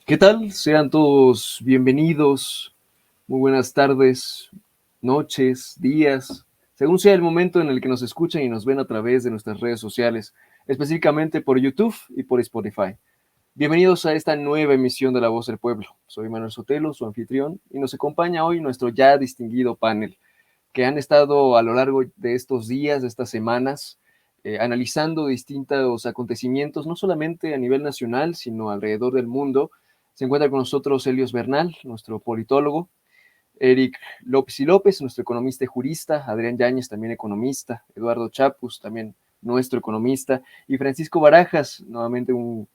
¿Qué tal? Sean todos bienvenidos. Muy buenas tardes, noches, días, según sea el momento en el que nos escuchan y nos ven a través de nuestras redes sociales, específicamente por YouTube y por Spotify. Bienvenidos a esta nueva emisión de La Voz del Pueblo. Soy Manuel Sotelo, su anfitrión, y nos acompaña hoy nuestro ya distinguido panel, que han estado a lo largo de estos días, de estas semanas, analizando distintos acontecimientos, no solamente a nivel nacional, sino alrededor del mundo. Se encuentra con nosotros Helios Bernal, nuestro politólogo, Eric López y López, nuestro economista y jurista, Adrián Yáñez, también economista, Eduardo Chapus, también nuestro economista, y Francisco Barajas, nuevamente un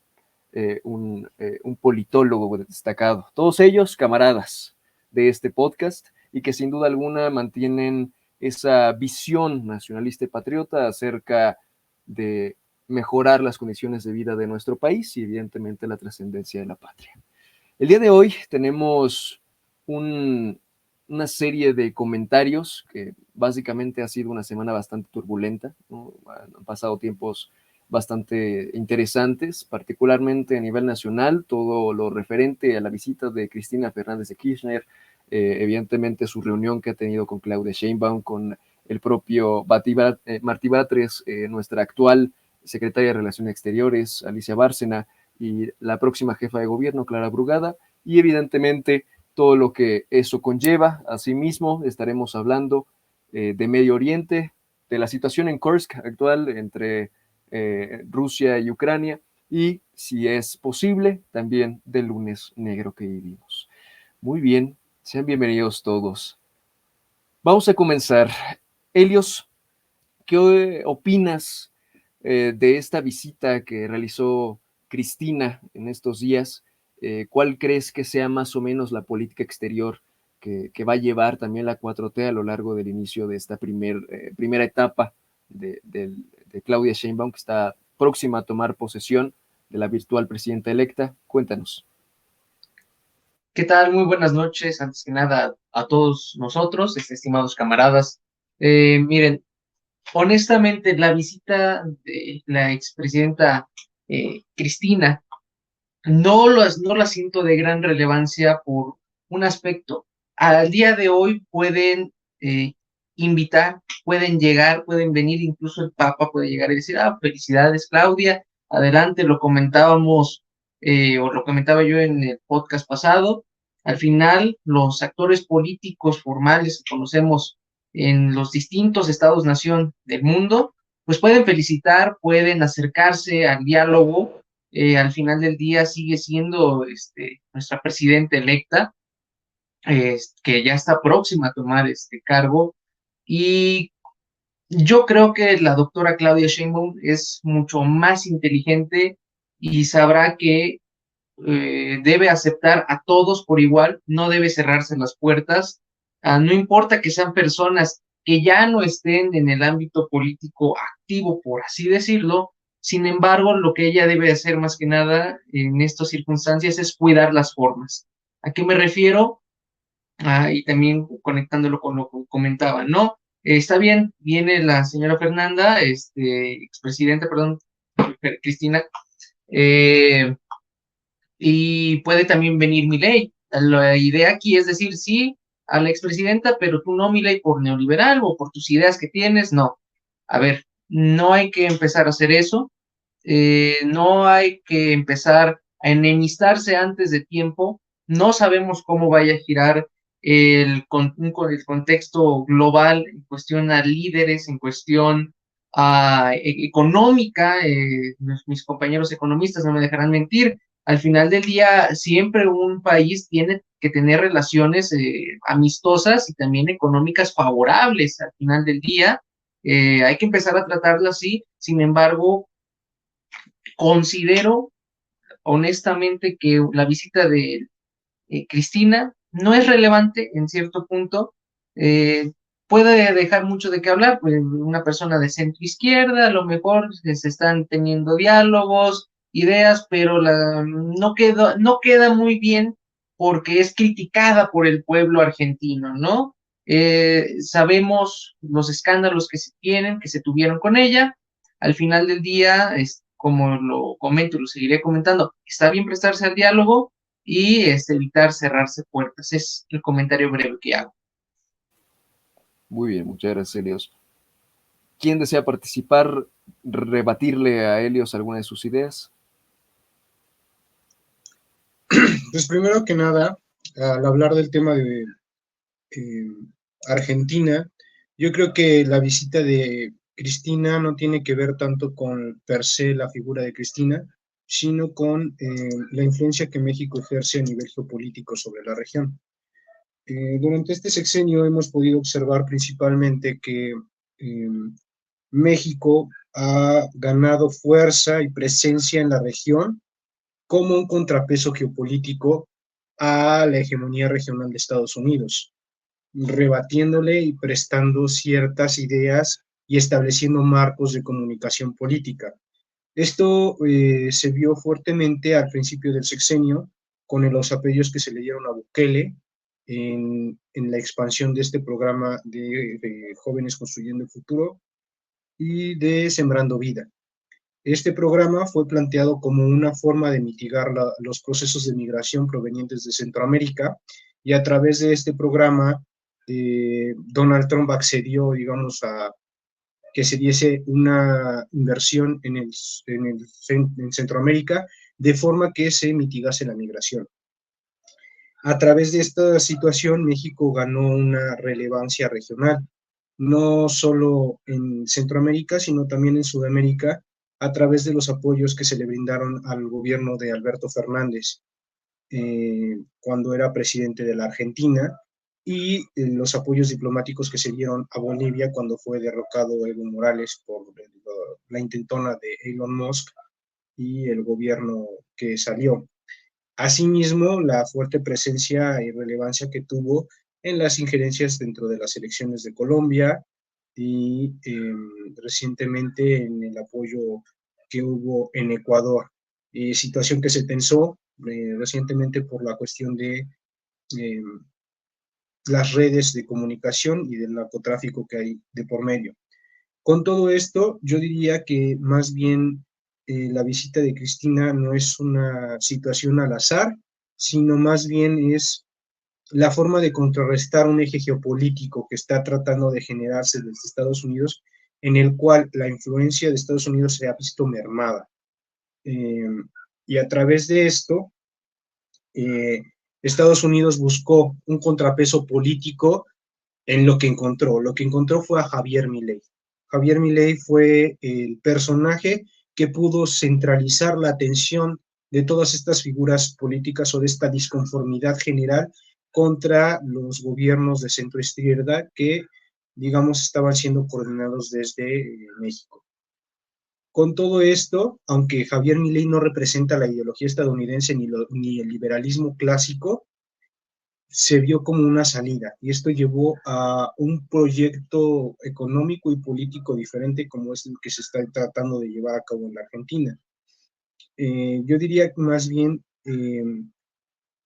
politólogo destacado. Todos ellos camaradas de este podcast y que sin duda alguna mantienen esa visión nacionalista y patriota acerca de mejorar las condiciones de vida de nuestro país y evidentemente la trascendencia de la patria. El día de hoy tenemos una serie de comentarios que básicamente ha sido una semana bastante turbulenta, ¿no? Han pasado tiempos bastante interesantes, particularmente a nivel nacional, todo lo referente a la visita de Cristina Fernández de Kirchner, evidentemente su reunión que ha tenido con Claudia Sheinbaum, con el propio Martí Batres, nuestra actual secretaria de Relaciones Exteriores, Alicia Bárcena, y la próxima jefa de gobierno, Clara Brugada, y evidentemente todo lo que eso conlleva. Asimismo, estaremos hablando de Medio Oriente, de la situación en Kursk actual entre Rusia y Ucrania, y si es posible, también del lunes negro que vivimos. Muy bien, sean bienvenidos todos. Vamos a comenzar. Helios, ¿qué opinas de esta visita que realizó Cristina en estos días? ¿Cuál crees que sea más o menos la política exterior que va a llevar también la 4T a lo largo del inicio de esta primera etapa de Claudia Sheinbaum, que está próxima a tomar posesión de la virtual presidenta electa? Cuéntanos. ¿Qué tal? Muy buenas noches, antes que nada a todos nosotros, estimados camaradas. Miren, honestamente, la visita de la expresidenta Cristina no la siento de gran relevancia por un aspecto. Al día de hoy pueden invitar, pueden llegar, pueden venir, incluso el Papa puede llegar y decir, felicidades Claudia, adelante, lo comentábamos o lo comentaba yo en el podcast pasado. Al final, los actores políticos formales que conocemos en los distintos estados-nación del mundo, pues pueden felicitar, pueden acercarse al diálogo. Al final del día sigue siendo nuestra presidenta electa, que ya está próxima a tomar este cargo, y yo creo que la doctora Claudia Sheinbaum es mucho más inteligente y sabrá que debe aceptar a todos por igual, no debe cerrarse las puertas, no importa que sean personas que ya no estén en el ámbito político activo, por así decirlo. Sin embargo, lo que ella debe hacer más que nada en estas circunstancias es cuidar las formas. ¿A qué me refiero? Y también conectándolo con lo que comentaba, ¿no? Está bien, viene la señora Fernanda, expresidenta, perdón, Cristina, y puede también venir Milei. La idea aquí es decir sí a la expresidenta, pero tú no, Milei, por neoliberal o por tus ideas que tienes, no. A ver, no hay que empezar a hacer eso, no hay que empezar a enemistarse antes de tiempo. No sabemos cómo vaya a girar el contexto global en cuestión a líderes, en cuestión económica. Mis compañeros economistas no me dejarán mentir. Al final del día, siempre un país tiene que tener relaciones amistosas y también económicas favorables. Al final del día, hay que empezar a tratarlo así. Sin embargo, considero honestamente que la visita de Cristina no es relevante en cierto punto. Puede dejar mucho de qué hablar, pues una persona de centro izquierda, a lo mejor se están teniendo diálogos, ideas, pero no queda muy bien porque es criticada por el pueblo argentino, ¿no? Sabemos los escándalos que se tienen, que se tuvieron con ella. Al final del día, como lo comento y lo seguiré comentando, está bien prestarse al diálogo y evitar cerrarse puertas. Es el comentario breve que hago. Muy bien, muchas gracias, Helios. ¿Quién desea participar, rebatirle a Helios alguna de sus ideas? Pues primero que nada, al hablar del tema de eh, Argentina, yo creo que la visita de Cristina no tiene que ver tanto con per se la figura de Cristina, sino con la influencia que México ejerce a nivel geopolítico sobre la región. Durante este sexenio hemos podido observar principalmente que México ha ganado fuerza y presencia en la región como un contrapeso geopolítico a la hegemonía regional de Estados Unidos, rebatiéndole y prestando ciertas ideas y estableciendo marcos de comunicación política. Esto se vio fuertemente al principio del sexenio con los apoyos que se le dieron a Bukele en la expansión de este programa de Jóvenes Construyendo el Futuro y de Sembrando Vida. Este programa fue planteado como una forma de mitigar los procesos de migración provenientes de Centroamérica y a través de este programa Donald Trump accedió, digamos, a que se diese una inversión en Centroamérica de forma que se mitigase la migración. A través de esta situación, México ganó una relevancia regional, no solo en Centroamérica, sino también en Sudamérica, a través de los apoyos que se le brindaron al gobierno de Alberto Fernández cuando era presidente de la Argentina y los apoyos diplomáticos que se dieron a Bolivia cuando fue derrocado Evo Morales por la intentona de Elon Musk y el gobierno que salió. Asimismo, la fuerte presencia y relevancia que tuvo en las injerencias dentro de las elecciones de Colombia y recientemente en el apoyo que hubo en Ecuador, situación que se tensó recientemente por la cuestión de las redes de comunicación y del narcotráfico que hay de por medio. Con todo esto, yo diría que más bien la visita de Cristina no es una situación al azar, sino más bien es la forma de contrarrestar un eje geopolítico que está tratando de generarse desde Estados Unidos, en el cual la influencia de Estados Unidos se ha visto mermada. Y a través de esto, Estados Unidos buscó un contrapeso político en lo que encontró. Lo que encontró fue a Javier Milei. Javier Milei fue el personaje que pudo centralizar la atención de todas estas figuras políticas o de esta disconformidad general contra los gobiernos de centro izquierda que, digamos, estaban siendo coordinados desde México. Con todo esto, aunque Javier Milei no representa la ideología estadounidense ni el liberalismo clásico, se vio como una salida y esto llevó a un proyecto económico y político diferente como es el que se está tratando de llevar a cabo en la Argentina. Yo diría que más bien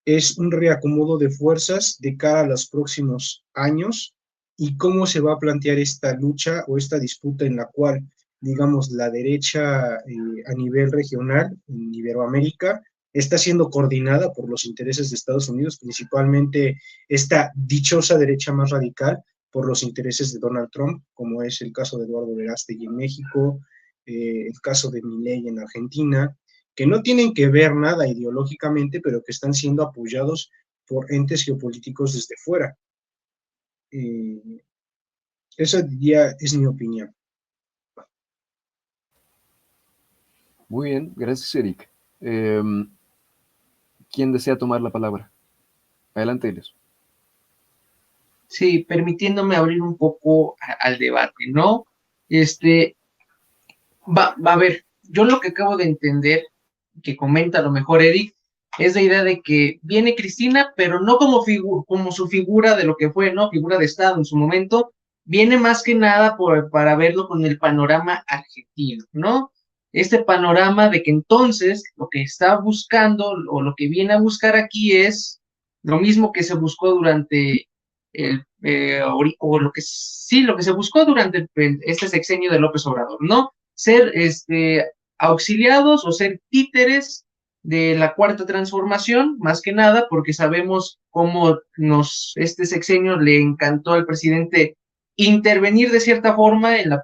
es un reacomodo de fuerzas de cara a los próximos años y cómo se va a plantear esta lucha o esta disputa en la cual, digamos, la derecha a nivel regional en Iberoamérica está siendo coordinada por los intereses de Estados Unidos, principalmente esta dichosa derecha más radical por los intereses de Donald Trump, como es el caso de Eduardo Verástegui en México, el caso de Milei en Argentina, que no tienen que ver nada ideológicamente, pero que están siendo apoyados por entes geopolíticos desde fuera. Esa diría es mi opinión. Muy bien, gracias, Eric. ¿Quién desea tomar la palabra? Adelante, Elios. Sí, permitiéndome abrir un poco al debate, ¿no? Va a ver, yo lo que acabo de entender, que comenta a lo mejor Eric, es la idea de que viene Cristina, pero no como, como su figura de lo que fue, ¿no? Figura de Estado en su momento, viene más que nada para verlo con el panorama argentino, ¿no? Este panorama de que entonces lo que está buscando o lo que viene a buscar aquí es lo mismo que se buscó durante o lo que sí, lo que se buscó durante este sexenio de López Obrador, ¿no? Ser auxiliados o ser títeres de la cuarta transformación, más que nada, porque sabemos cómo este sexenio le encantó al presidente intervenir de cierta forma en la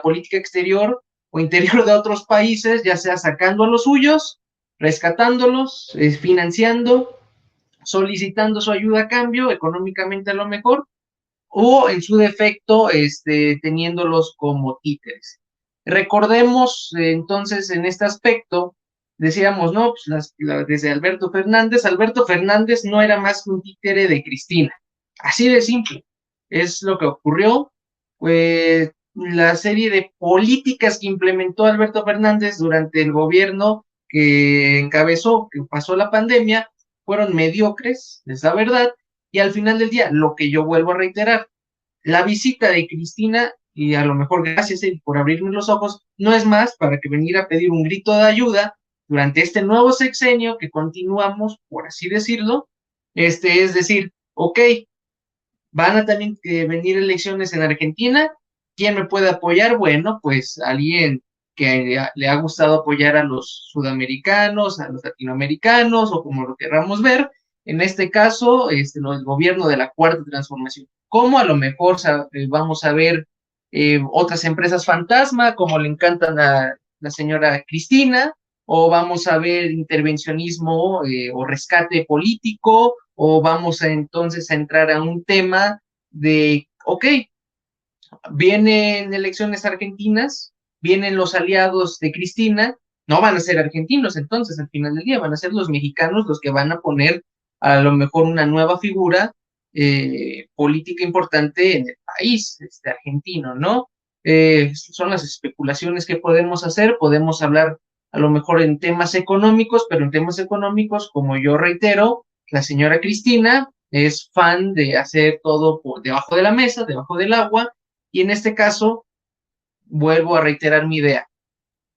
política exterior o interior de otros países, ya sea sacando a los suyos, rescatándolos, financiando, solicitando su ayuda a cambio, económicamente a lo mejor, o en su defecto, teniéndolos como títeres. Recordemos entonces en este aspecto, decíamos, no, pues desde Alberto Fernández no era más que un títere de Cristina, así de simple, es lo que ocurrió, pues la serie de políticas que implementó Alberto Fernández durante el gobierno que encabezó, que pasó la pandemia, fueron mediocres, es la verdad, y al final del día, lo que yo vuelvo a reiterar, la visita de Cristina, y a lo mejor gracias por abrirme los ojos, no es más para que venir a pedir un grito de ayuda durante este nuevo sexenio que continuamos, por así decirlo, es decir, ok, van a también venir elecciones en Argentina, ¿quién me puede apoyar? Bueno, pues alguien que le ha gustado apoyar a los sudamericanos, a los latinoamericanos, o como lo querramos ver, en este caso, el gobierno de la Cuarta Transformación. ¿Cómo? A lo mejor vamos a ver otras empresas fantasma, como le encantan a la señora Cristina, o vamos a ver intervencionismo o rescate político, o vamos entonces a entrar a un tema de, ok, vienen elecciones argentinas, vienen los aliados de Cristina, no van a ser argentinos entonces al final del día, van a ser los mexicanos los que van a poner a lo mejor una nueva figura política importante en el país argentino, ¿no? Son las especulaciones que podemos hacer, podemos hablar a lo mejor en temas económicos, pero en temas económicos, como yo reitero, la señora Cristina es fan de hacer todo por debajo de la mesa, debajo del agua, y en este caso, vuelvo a reiterar mi idea,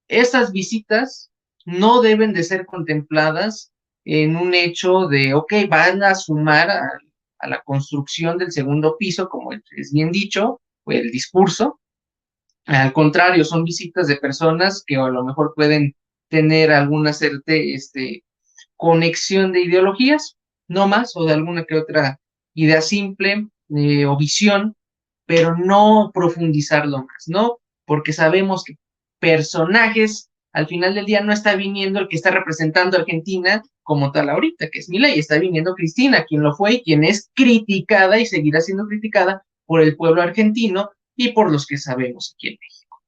estas visitas no deben de ser contempladas en un hecho de, ok, van a sumar a la construcción del segundo piso, como es bien dicho, o el discurso. Al contrario, son visitas de personas que a lo mejor pueden tener alguna conexión de ideologías, no más, o de alguna que otra idea simple o visión, pero no profundizarlo más, ¿no? Porque sabemos que personajes, al final del día no está viniendo el que está representando a Argentina como tal ahorita, que es Milei, está viniendo Cristina, quien lo fue y quien es criticada y seguirá siendo criticada por el pueblo argentino y por los que sabemos aquí en México.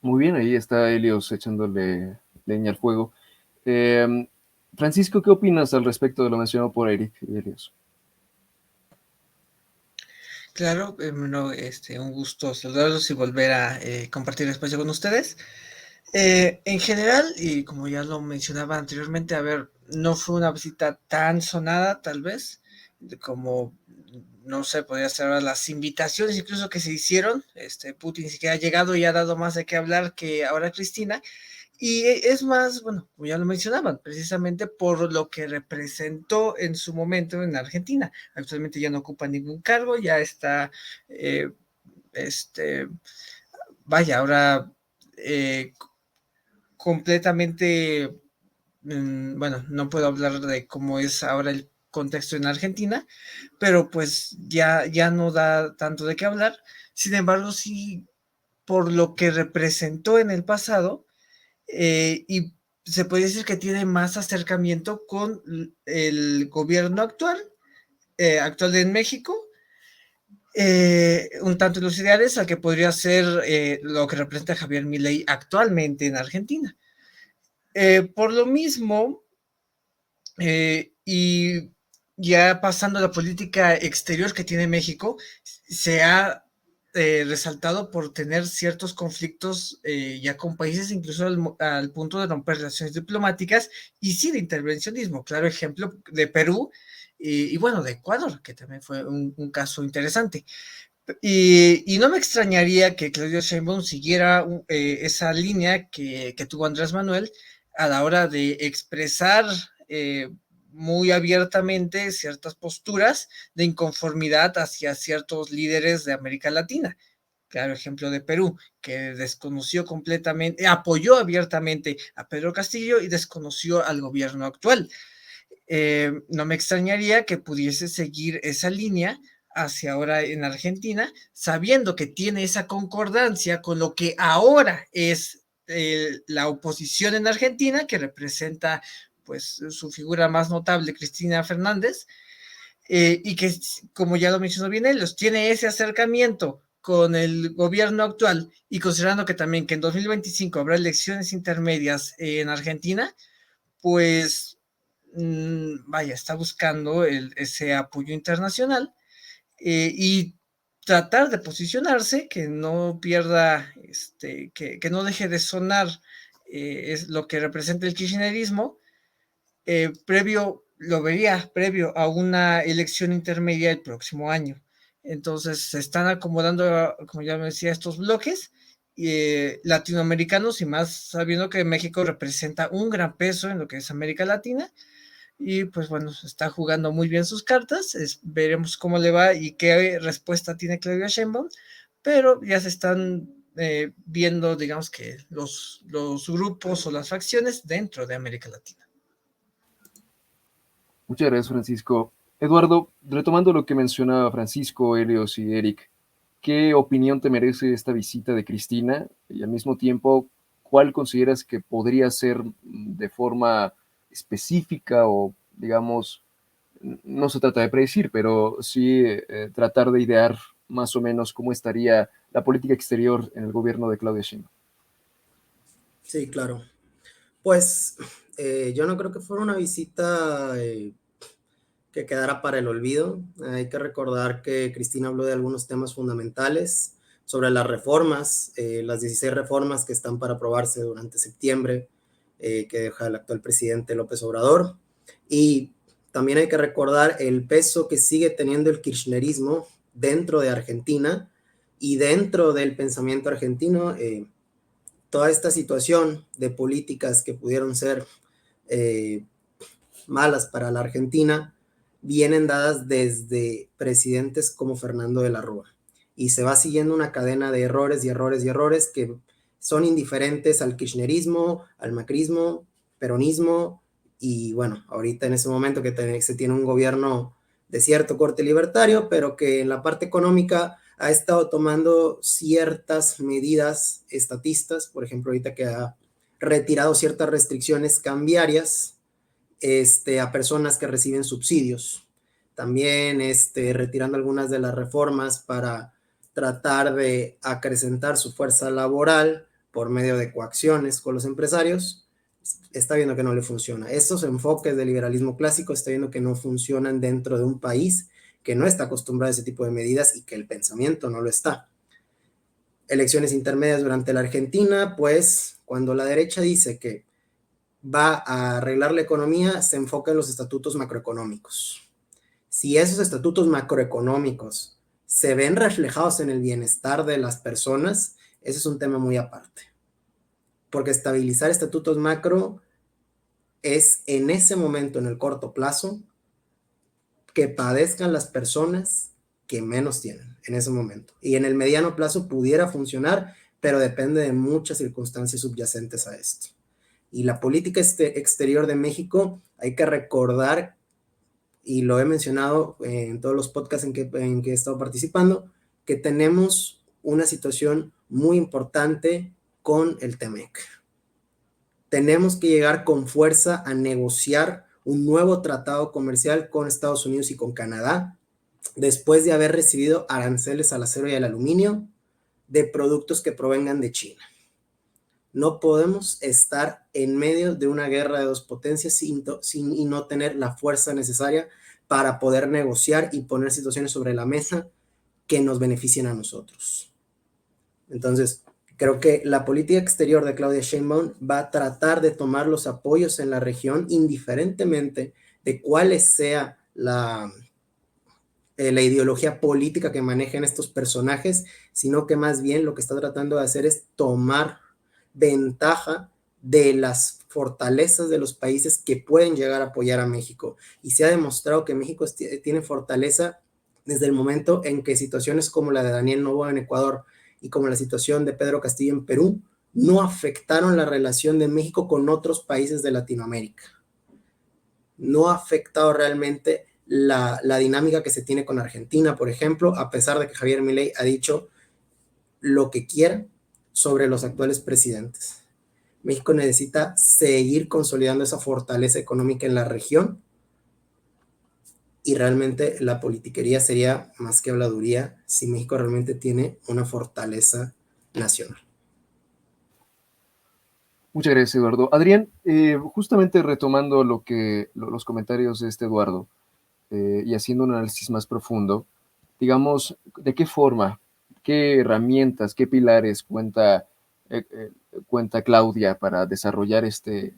Muy bien, ahí está Helios echándole leña al fuego. Francisco, ¿qué opinas al respecto de lo mencionado por Eric y Helios? Claro, bueno, un gusto saludarlos y volver a compartir espacio con ustedes. En general, y como ya lo mencionaba anteriormente, a ver, no fue una visita tan sonada, tal vez, como, no sé, podría ser las invitaciones incluso que se hicieron. Putin ni siquiera ha llegado y ha dado más de qué hablar que ahora Cristina. Y es más, bueno, como ya lo mencionaban, precisamente por lo que representó en su momento en Argentina. Actualmente ya no ocupa ningún cargo, ya está, eh, vaya, ahora completamente, bueno, no puedo hablar de cómo es ahora el contexto en Argentina, pero pues ya no da tanto de qué hablar. Sin embargo, sí, por lo que representó en el pasado, y se puede decir que tiene más acercamiento con el gobierno actual en México, un tanto los ideales a que podría ser lo que representa Javier Milei actualmente en Argentina. Por lo mismo, y ya pasando a la política exterior que tiene México, se ha resaltado por tener ciertos conflictos ya con países incluso al punto de romper relaciones diplomáticas y sí de intervencionismo. Claro ejemplo de Perú y bueno, de Ecuador, que también fue un caso interesante. Y no me extrañaría que Claudia Sheinbaum siguiera esa línea que tuvo Andrés Manuel a la hora de expresar muy abiertamente ciertas posturas de inconformidad hacia ciertos líderes de América Latina. Claro, ejemplo de Perú, que desconoció completamente, apoyó abiertamente a Pedro Castillo y desconoció al gobierno actual. No me extrañaría que pudiese seguir esa línea hacia ahora en Argentina, sabiendo que tiene esa concordancia con lo que ahora es la oposición en Argentina, que representa pues su figura más notable, Cristina Fernández, y que, como ya lo mencionó bien él, tiene ese acercamiento con el gobierno actual y considerando que también que en 2025 habrá elecciones intermedias en Argentina, pues vaya, está buscando ese apoyo internacional y tratar de posicionarse, que no pierda, que no deje de sonar es lo que representa el kirchnerismo, lo vería previo a una elección intermedia el próximo año. Entonces se están acomodando, como ya me decía, estos bloques latinoamericanos y más sabiendo que México representa un gran peso en lo que es América Latina y pues bueno, está jugando muy bien sus cartas, veremos cómo le va y qué respuesta tiene Claudia Sheinbaum, pero ya se están viendo, digamos que los grupos o las facciones dentro de América Latina. Muchas gracias, Francisco. Eduardo, retomando lo que mencionaba Francisco, Helios y Eric, ¿qué opinión te merece esta visita de Cristina? Y al mismo tiempo, ¿cuál consideras que podría ser de forma específica o, digamos, no se trata de predecir, pero sí tratar de idear más o menos cómo estaría la política exterior en el gobierno de Claudia Sheinbaum? Sí, claro. Pues yo no creo que fuera una visita que quedara para el olvido. Hay que recordar que Cristina habló de algunos temas fundamentales sobre las reformas, las 16 reformas que están para aprobarse durante septiembre, que deja el actual presidente López Obrador. Y también hay que recordar el peso que sigue teniendo el kirchnerismo dentro de Argentina y dentro del pensamiento argentino. Toda esta situación de políticas que pudieron ser malas para la Argentina vienen dadas desde presidentes como Fernando de la Rúa. Y se va siguiendo una cadena de errores y errores y errores que son indiferentes al kirchnerismo, al macrismo, peronismo, y bueno, ahorita en ese momento que se tiene un gobierno de cierto corte libertario, pero que en la parte económica ha estado tomando ciertas medidas estatistas, por ejemplo, ahorita que ha retirado ciertas restricciones cambiarias a personas que reciben subsidios. También retirando algunas de las reformas para tratar de acrecentar su fuerza laboral por medio de coacciones con los empresarios, está viendo que no le funciona. Estos enfoques del liberalismo clásico está viendo que no funcionan dentro de un país que no está acostumbrado a ese tipo de medidas y que el pensamiento no lo está. Elecciones intermedias durante la Argentina, pues cuando la derecha dice que va a arreglar la economía, se enfoca en los estatutos macroeconómicos. Si esos estatutos macroeconómicos se ven reflejados en el bienestar de las personas, ese es un tema muy aparte. Porque estabilizar estatutos macro es en ese momento, en el corto plazo, que padezcan las personas que menos tienen en ese momento. Y en el mediano plazo pudiera funcionar, pero depende de muchas circunstancias subyacentes a esto. Y la política exterior de México, hay que recordar, y lo he mencionado en todos los podcasts en que he estado participando, que tenemos una situación muy importante con el TEMEC. Tenemos que llegar con fuerza a negociar un nuevo tratado comercial con Estados Unidos y con Canadá, después de haber recibido aranceles al acero y al aluminio de productos que provengan de China. No podemos estar en medio de una guerra de dos potencias y no tener la fuerza necesaria para poder negociar y poner situaciones sobre la mesa que nos beneficien a nosotros. Entonces, creo que la política exterior de Claudia Sheinbaum va a tratar de tomar los apoyos en la región, indiferentemente de cuál sea la ideología política que manejan estos personajes, sino que más bien lo que está tratando de hacer es tomar ventaja de las fortalezas de los países que pueden llegar a apoyar a México. Y se ha demostrado que México tiene fortaleza desde el momento en que situaciones como la de Daniel Noboa en Ecuador y como la situación de Pedro Castillo en Perú no afectaron la relación de México con otros países de Latinoamérica. No ha afectado realmente la dinámica que se tiene con Argentina, por ejemplo, a pesar de que Javier Milei ha dicho lo que quiera sobre los actuales presidentes. México necesita seguir consolidando esa fortaleza económica en la región y realmente la politiquería sería más que habladuría si México realmente tiene una fortaleza nacional. Muchas gracias, Eduardo. Adrián, justamente retomando los comentarios de Eduardo y haciendo un análisis más profundo, digamos, ¿de qué forma, qué herramientas, qué pilares cuenta Claudia para desarrollar este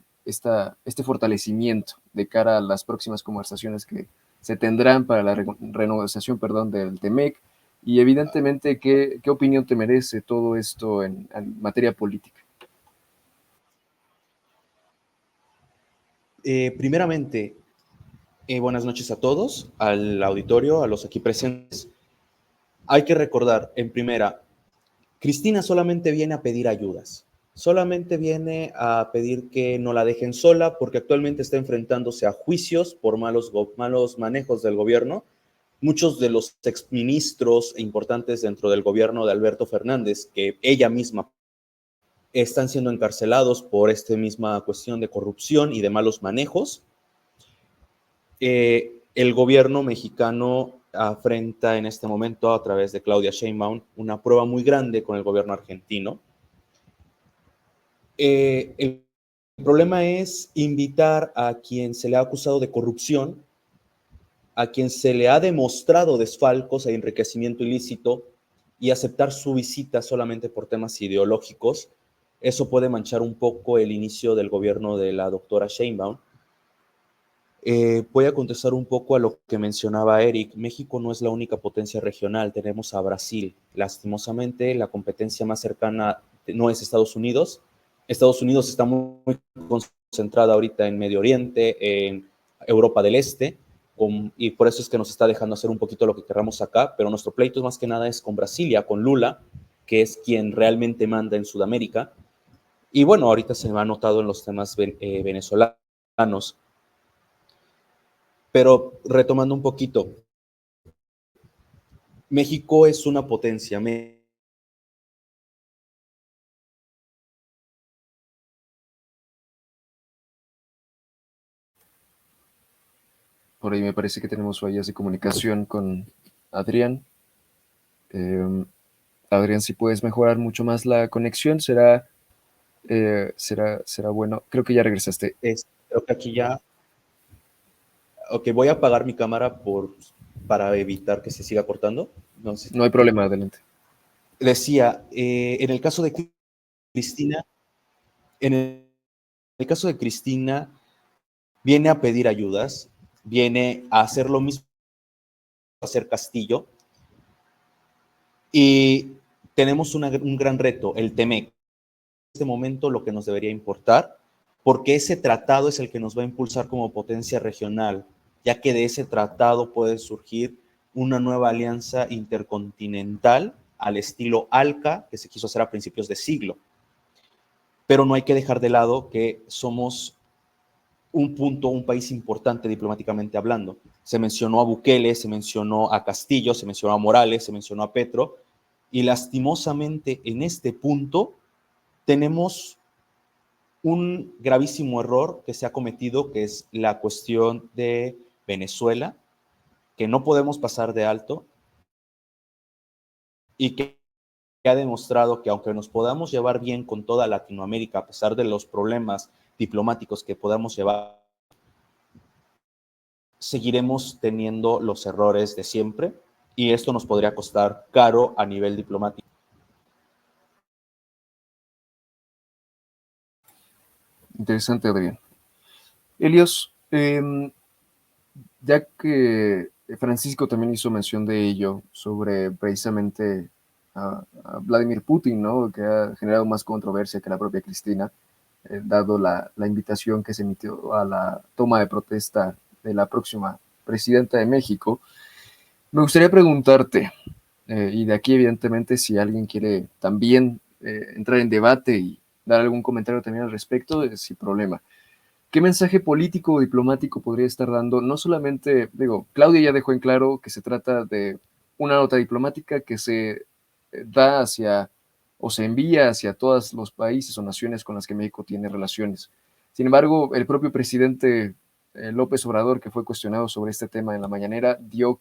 fortalecimiento de cara a las próximas conversaciones que se tendrán para la renegociación, perdón, del TEMEC? Y evidentemente, ¿qué opinión te merece todo esto en materia política? Primeramente, buenas noches a todos, al auditorio, a los aquí presentes. Hay que recordar, en primera, Cristina solamente viene a pedir ayudas, solamente viene a pedir que no la dejen sola porque actualmente está enfrentándose a juicios por malos manejos del gobierno. Muchos de los exministros importantes dentro del gobierno de Alberto Fernández, que ella misma están siendo encarcelados por esta misma cuestión de corrupción y de malos manejos. El gobierno mexicano afrenta en este momento, a través de Claudia Sheinbaum, una prueba muy grande con el gobierno argentino. El problema es invitar a quien se le ha acusado de corrupción, a quien se le ha demostrado desfalcos e enriquecimiento ilícito, y aceptar su visita solamente por temas ideológicos. Eso puede manchar un poco el inicio del gobierno de la doctora Sheinbaum. Voy a contestar un poco a lo que mencionaba Eric. México no es la única potencia regional, tenemos a Brasil. Lastimosamente, la competencia más cercana no es Estados Unidos. Estados Unidos está muy concentrada ahorita en Medio Oriente, en Europa del Este, y por eso es que nos está dejando hacer un poquito lo que queramos acá, pero nuestro pleito más que nada es con Brasilia, con Lula, que es quien realmente manda en Sudamérica. Y bueno, ahorita se me ha notado en los temas venezolanos. Pero retomando un poquito, México es una potencia. Por ahí me parece que tenemos fallas de comunicación con Adrián. Adrián, si puedes mejorar mucho más la conexión, será bueno. Creo que ya regresaste. Creo que aquí ya... Ok, voy a apagar mi cámara para evitar que se siga cortando. No hay problema, adelante. Decía, en el caso de Cristina, viene a pedir ayudas, viene a hacer lo mismo, a hacer Castillo, y tenemos un gran reto, el TEMEC. En este momento lo que nos debería importar, porque ese tratado es el que nos va a impulsar como potencia regional, ya que de ese tratado puede surgir una nueva alianza intercontinental al estilo ALCA, que se quiso hacer a principios de siglo. Pero no hay que dejar de lado que somos un país importante diplomáticamente hablando. Se mencionó a Bukele, se mencionó a Castillo, se mencionó a Morales, se mencionó a Petro, y lastimosamente en este punto tenemos un gravísimo error que se ha cometido, que es la cuestión de Venezuela, que no podemos pasar de alto y que ha demostrado que aunque nos podamos llevar bien con toda Latinoamérica, a pesar de los problemas diplomáticos que podamos llevar, seguiremos teniendo los errores de siempre y esto nos podría costar caro a nivel diplomático. Interesante, Adrián. Elios, ya que Francisco también hizo mención de ello, sobre precisamente a Vladimir Putin, ¿no? Que ha generado más controversia que la propia Cristina. dado la invitación que se emitió a la toma de protesta de la próxima presidenta de México. Me gustaría preguntarte, y de aquí evidentemente si alguien quiere también entrar en debate y dar algún comentario también al respecto, sin problema. ¿Qué mensaje político o diplomático podría estar dando? No solamente, digo, Claudia ya dejó en claro que se trata de una nota diplomática que se da hacia o se envía hacia todos los países o naciones con las que México tiene relaciones. Sin embargo, el propio presidente López Obrador, que fue cuestionado sobre este tema en la mañanera, dio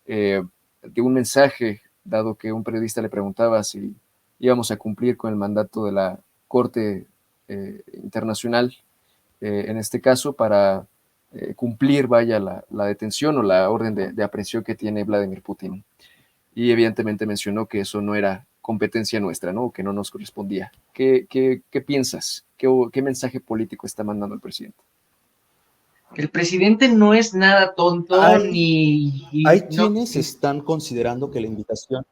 un mensaje, dado que un periodista le preguntaba si íbamos a cumplir con el mandato de la Corte Internacional, en este caso, para cumplir, vaya, la detención o la orden de aprehensión que tiene Vladimir Putin. Y evidentemente mencionó que eso no era competencia nuestra, ¿no? Que no nos correspondía. ¿Qué piensas? ¿Qué mensaje político está mandando el presidente? El presidente no es nada tonto Hay no. quienes están considerando que la invitación...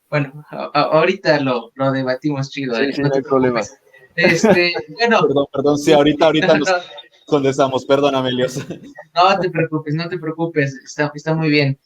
Bueno, ahorita lo debatimos chido, Sí, sí, no no te hay problema. preocupes. Bueno, Perdón, sí, ahorita no, nos condensamos, perdóname, Elios. no te preocupes, está muy bien.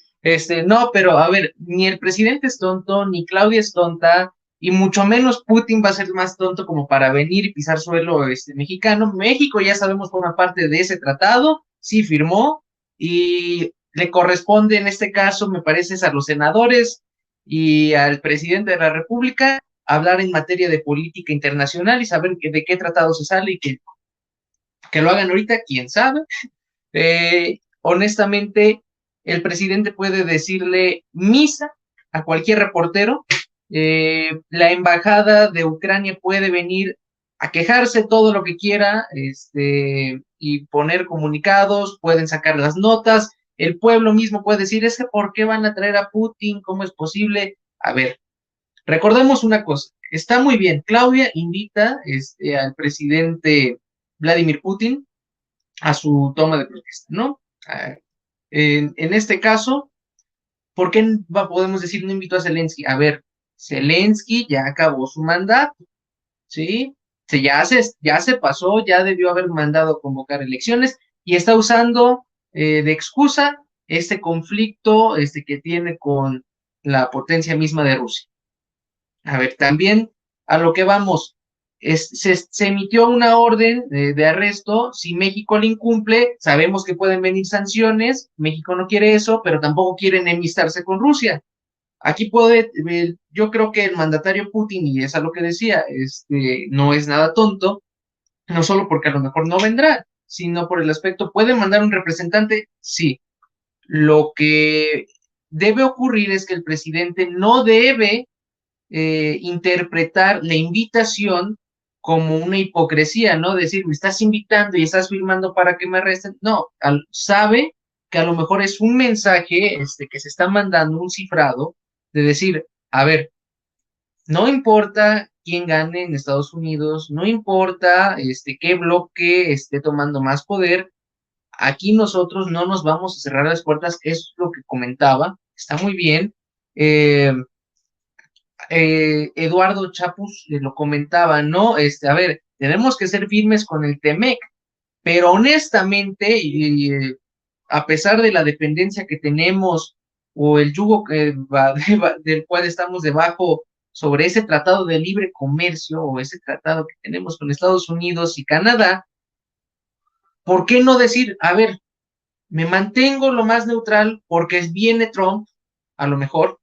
No, pero a ver, ni el presidente es tonto, ni Claudia es tonta, y mucho menos Putin va a ser más tonto como para venir y pisar suelo mexicano. México, ya sabemos, forma parte de ese tratado, sí firmó, y le corresponde en este caso, me parece, a los senadores y al presidente de la República hablar en materia de política internacional y saber de qué tratado se sale y que lo hagan ahorita, quién sabe. Honestamente, el presidente puede decirle misa a cualquier reportero. La embajada de Ucrania puede venir a quejarse todo lo que quiera, y poner comunicados, pueden sacar las notas. El pueblo mismo puede decir, es que ¿por qué van a traer a Putin? ¿Cómo es posible? A ver, recordemos una cosa, está muy bien, Claudia invita al presidente Vladimir Putin a su toma de protesta, ¿no? En este caso, ¿por qué podemos decir no invitó a Zelensky? A ver, Zelensky ya acabó su mandato, ¿sí? Ya se pasó, ya debió haber mandado a convocar elecciones y está usando de excusa este conflicto que tiene con la potencia misma de Rusia. A ver, también a lo que vamos, se emitió una orden de arresto, si México la incumple, sabemos que pueden venir sanciones, México no quiere eso, pero tampoco quiere enemistarse con Rusia. Aquí yo creo que el mandatario Putin, y es a lo que decía, no es nada tonto, no solo porque a lo mejor no vendrá, sino por el aspecto, ¿puede mandar un representante? Sí. Lo que debe ocurrir es que el presidente no debe interpretar la invitación como una hipocresía, ¿no? Decir, me estás invitando y estás firmando para que me arresten. No, sabe que a lo mejor es un mensaje que se está mandando, un cifrado, de decir, a ver, no importa quién gane en Estados Unidos, no importa qué bloque esté tomando más poder, aquí nosotros no nos vamos a cerrar las puertas, es lo que comentaba, está muy bien. Eduardo Chapuz lo comentaba, ¿no? A ver, tenemos que ser firmes con el Temec, pero honestamente, a pesar de la dependencia que tenemos o el yugo del cual estamos debajo sobre ese tratado de libre comercio o ese tratado que tenemos con Estados Unidos y Canadá, ¿por qué no decir, a ver, me mantengo lo más neutral porque viene Trump, a lo mejor,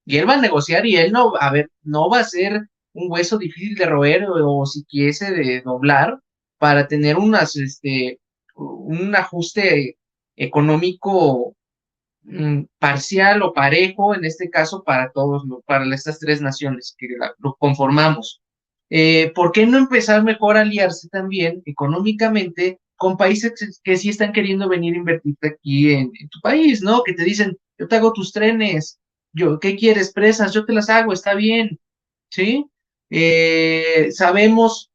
y él va a negociar y él no, a ver, no va a ser un hueso difícil de roer o si quise de doblar para tener un ajuste económico parcial o parejo, en este caso para todos, para estas tres naciones que lo conformamos. ¿Por qué no empezar mejor a aliarse también económicamente con países que sí están queriendo venir a invertirte aquí en tu país, ¿no? Que te dicen, yo te hago tus trenes, ¿qué quieres? Presas, yo te las hago, está bien, ¿sí? Sabemos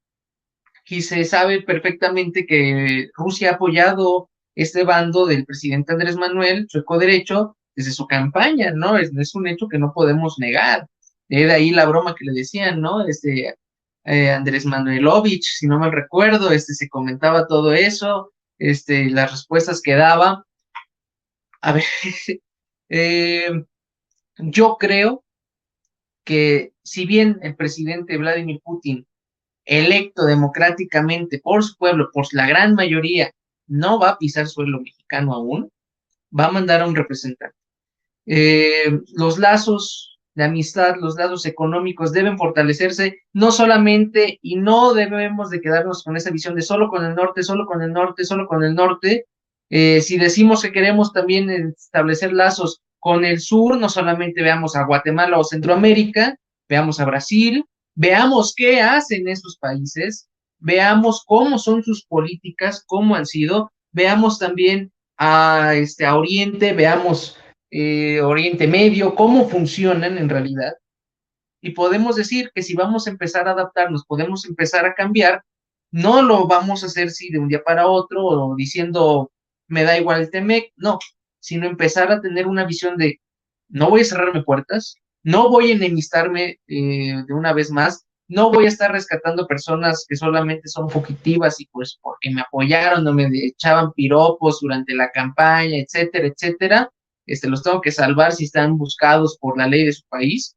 y se sabe perfectamente que Rusia ha apoyado este bando del presidente Andrés Manuel, sueco derecho, desde su campaña, ¿no? Es un hecho que no podemos negar. De ahí la broma que le decían, ¿no? Andrés Manuelovich, si no mal recuerdo, se comentaba todo eso, las respuestas que daba. A ver, eh, yo creo que si bien el presidente Vladimir Putin, electo democráticamente por su pueblo, por la gran mayoría, no va a pisar suelo mexicano aún, va a mandar a un representante. Los lazos de amistad, los lazos económicos deben fortalecerse, no solamente, y no debemos de quedarnos con esa visión de solo con el norte, solo con el norte, solo con el norte. Si decimos que queremos también establecer lazos con el sur, no solamente veamos a Guatemala o Centroamérica, veamos a Brasil, veamos qué hacen esos países, veamos cómo son sus políticas, cómo han sido, veamos también a Oriente, veamos Oriente Medio, cómo funcionan en realidad. Y podemos decir que si vamos a empezar a adaptarnos, podemos empezar a cambiar, no lo vamos a hacer si de un día para otro o diciendo me da igual el Temec, no, sino empezar a tener una visión de no voy a cerrarme puertas, no voy a enemistarme de una vez más, no voy a estar rescatando personas que solamente son fugitivas y pues porque me apoyaron o me echaban piropos durante la campaña, etcétera, etcétera. Los tengo que salvar si están buscados por la ley de su país.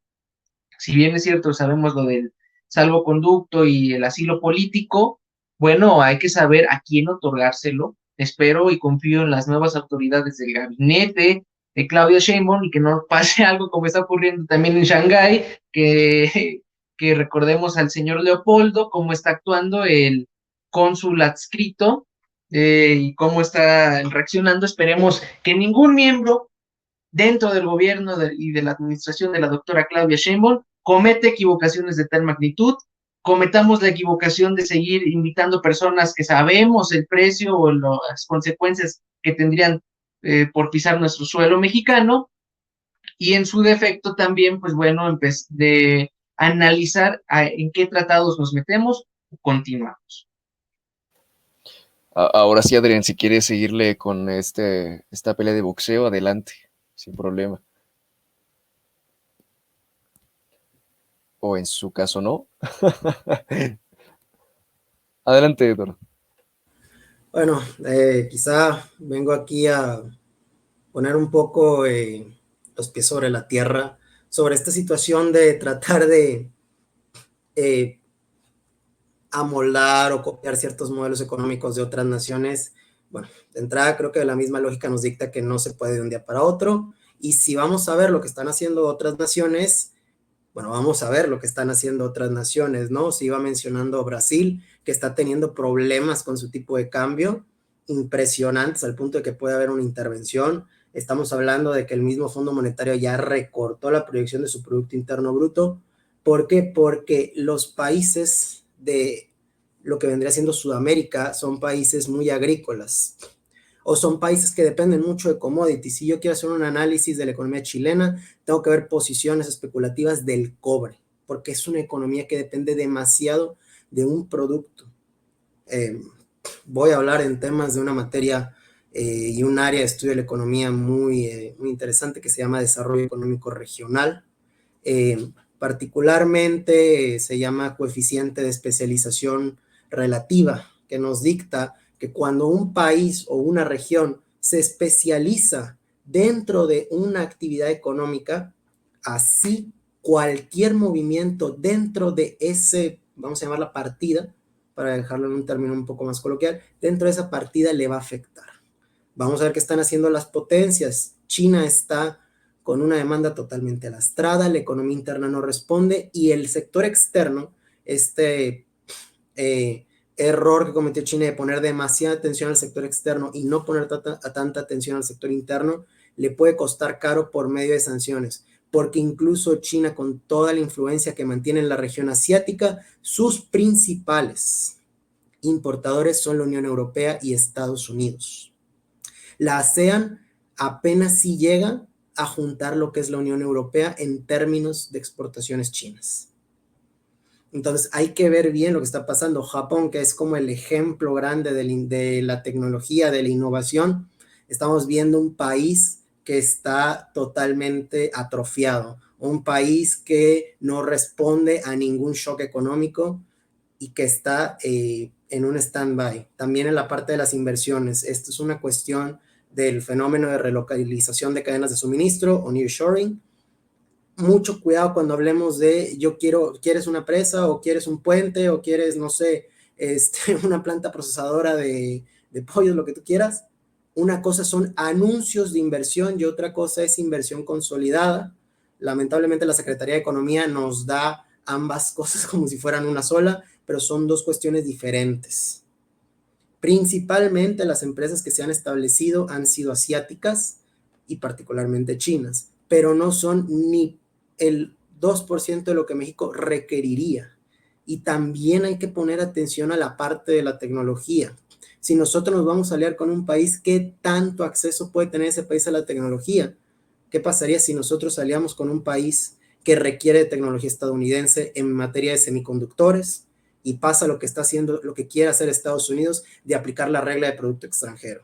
Si bien es cierto, sabemos lo del salvoconducto y el asilo político, bueno, hay que saber a quién otorgárselo. Espero y confío en las nuevas autoridades del gabinete de Claudia Sheinbaum y que no pase algo como está ocurriendo también en Shanghái, que recordemos al señor Leopoldo, cómo está actuando el cónsul adscrito y cómo está reaccionando. Esperemos que ningún miembro dentro del gobierno y de la administración de la doctora Claudia Sheinbaum comete equivocaciones de tal magnitud, cometamos la equivocación de seguir invitando personas que sabemos el precio o las consecuencias que tendrían por pisar nuestro suelo mexicano, y en su defecto también, pues bueno, de analizar en qué tratados nos metemos o continuamos. Ahora sí, Adrián, si quieres seguirle con esta pelea de boxeo, adelante, sin problema. O en su caso no. Adelante, Eduardo. Bueno, quizá vengo aquí a poner un poco los pies sobre la tierra, sobre esta situación de tratar de amoldar o copiar ciertos modelos económicos de otras naciones. Bueno, de entrada creo que la misma lógica nos dicta que no se puede de un día para otro, y si vamos a ver lo que están haciendo otras naciones, bueno, vamos a ver lo que están haciendo otras naciones, ¿no? Se iba mencionando Brasil, que está teniendo problemas con su tipo de cambio impresionantes al punto de que puede haber una intervención. Estamos hablando de que el mismo Fondo Monetario ya recortó la proyección de su Producto Interno Bruto. ¿Por qué? Porque los países de lo que vendría siendo Sudamérica son países muy agrícolas, o son países que dependen mucho de commodities. Si yo quiero hacer un análisis de la economía chilena, tengo que ver posiciones especulativas del cobre, porque es una economía que depende demasiado de un producto. Voy a hablar en temas de una materia y un área de estudio de la economía muy interesante que se llama Desarrollo Económico Regional. Particularmente se llama coeficiente de especialización relativa, que nos dicta que cuando un país o una región se especializa dentro de una actividad económica, así cualquier movimiento dentro de ese, vamos a llamarla partida, para dejarlo en un término un poco más coloquial, dentro de esa partida le va a afectar. Vamos a ver qué están haciendo las potencias. China está con una demanda totalmente lastrada, la economía interna no responde, y el sector externo, error que cometió China de poner demasiada atención al sector externo y no poner tanta atención al sector interno, le puede costar caro por medio de sanciones, porque incluso China, con toda la influencia que mantiene en la región asiática, sus principales importadores son la Unión Europea y Estados Unidos. La ASEAN apenas sí llega a juntar lo que es la Unión Europea en términos de exportaciones chinas. Entonces hay que ver bien lo que está pasando. Japón, que es como el ejemplo grande de la tecnología, de la innovación, estamos viendo un país que está totalmente atrofiado, un país que no responde a ningún shock económico y que está en un stand-by. También en la parte de las inversiones, esto es una cuestión del fenómeno de relocalización de cadenas de suministro o nearshoring. Mucho cuidado cuando hablemos de quieres una presa o quieres un puente o quieres, no sé, una planta procesadora de pollos, lo que tú quieras. Una cosa son anuncios de inversión y otra cosa es inversión consolidada. Lamentablemente la Secretaría de Economía nos da ambas cosas como si fueran una sola, pero son dos cuestiones diferentes. Principalmente las empresas que se han establecido han sido asiáticas y particularmente chinas, pero no son ni el 2% de lo que México requeriría. Y también hay que poner atención a la parte de la tecnología. Si nosotros nos vamos a aliar con un país, ¿qué tanto acceso puede tener ese país a la tecnología? ¿Qué pasaría si nosotros aliamos con un país que requiere de tecnología estadounidense en materia de semiconductores y pasa lo que está haciendo, lo que quiere hacer Estados Unidos de aplicar la regla de producto extranjero?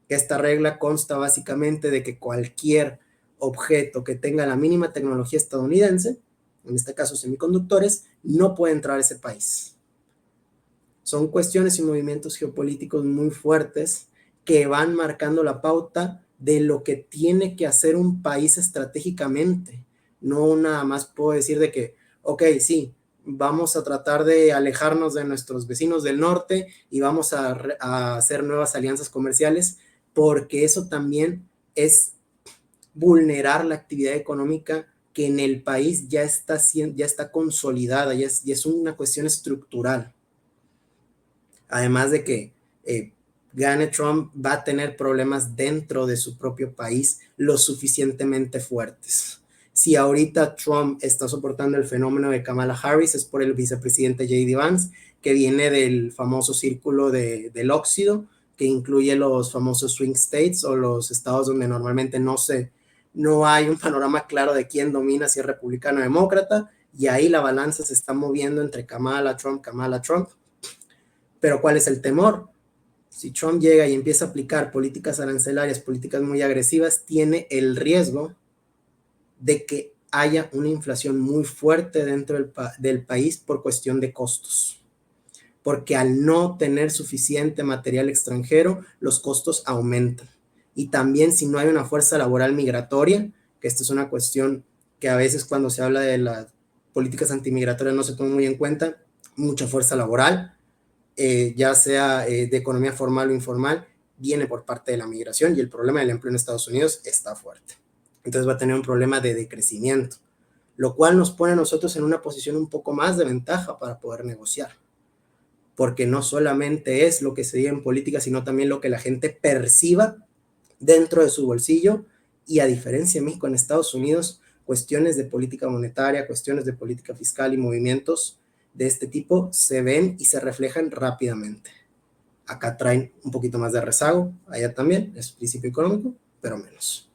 Esta regla consta básicamente de que cualquier objeto que tenga la mínima tecnología estadounidense, en este caso semiconductores, no puede entrar a ese país. Son cuestiones y movimientos geopolíticos muy fuertes que van marcando la pauta de lo que tiene que hacer un país estratégicamente. No nada más puedo decir de que, ok, sí, vamos a tratar de alejarnos de nuestros vecinos del norte y vamos a hacer nuevas alianzas comerciales, porque eso también es vulnerar la actividad económica que en el país ya está consolidada, ya es una cuestión estructural. Además de que gane Trump, va a tener problemas dentro de su propio país lo suficientemente fuertes. Si ahorita Trump está soportando el fenómeno de Kamala Harris, es por el vicepresidente J.D. Vance, que viene del famoso círculo del óxido, que incluye los famosos swing states o los estados donde normalmente no hay un panorama claro de quién domina, si es republicano o demócrata, y ahí la balanza se está moviendo entre Kamala Trump. Pero ¿cuál es el temor? Si Trump llega y empieza a aplicar políticas arancelarias, políticas muy agresivas, tiene el riesgo de que haya una inflación muy fuerte dentro del país por cuestión de costos. Porque al no tener suficiente material extranjero, los costos aumentan. Y también si no hay una fuerza laboral migratoria, que esta es una cuestión que a veces cuando se habla de las políticas antimigratorias no se toma muy en cuenta, mucha fuerza laboral, ya sea de economía formal o informal, viene por parte de la migración y el problema del empleo en Estados Unidos está fuerte. Entonces va a tener un problema de decrecimiento, lo cual nos pone a nosotros en una posición un poco más de ventaja para poder negociar, porque no solamente es lo que se diga en política, sino también lo que la gente perciba dentro de su bolsillo, y a diferencia de México, en Estados Unidos, cuestiones de política monetaria, cuestiones de política fiscal y movimientos de este tipo se ven y se reflejan rápidamente. Acá traen un poquito más de rezago, allá también, es principio económico, pero menos.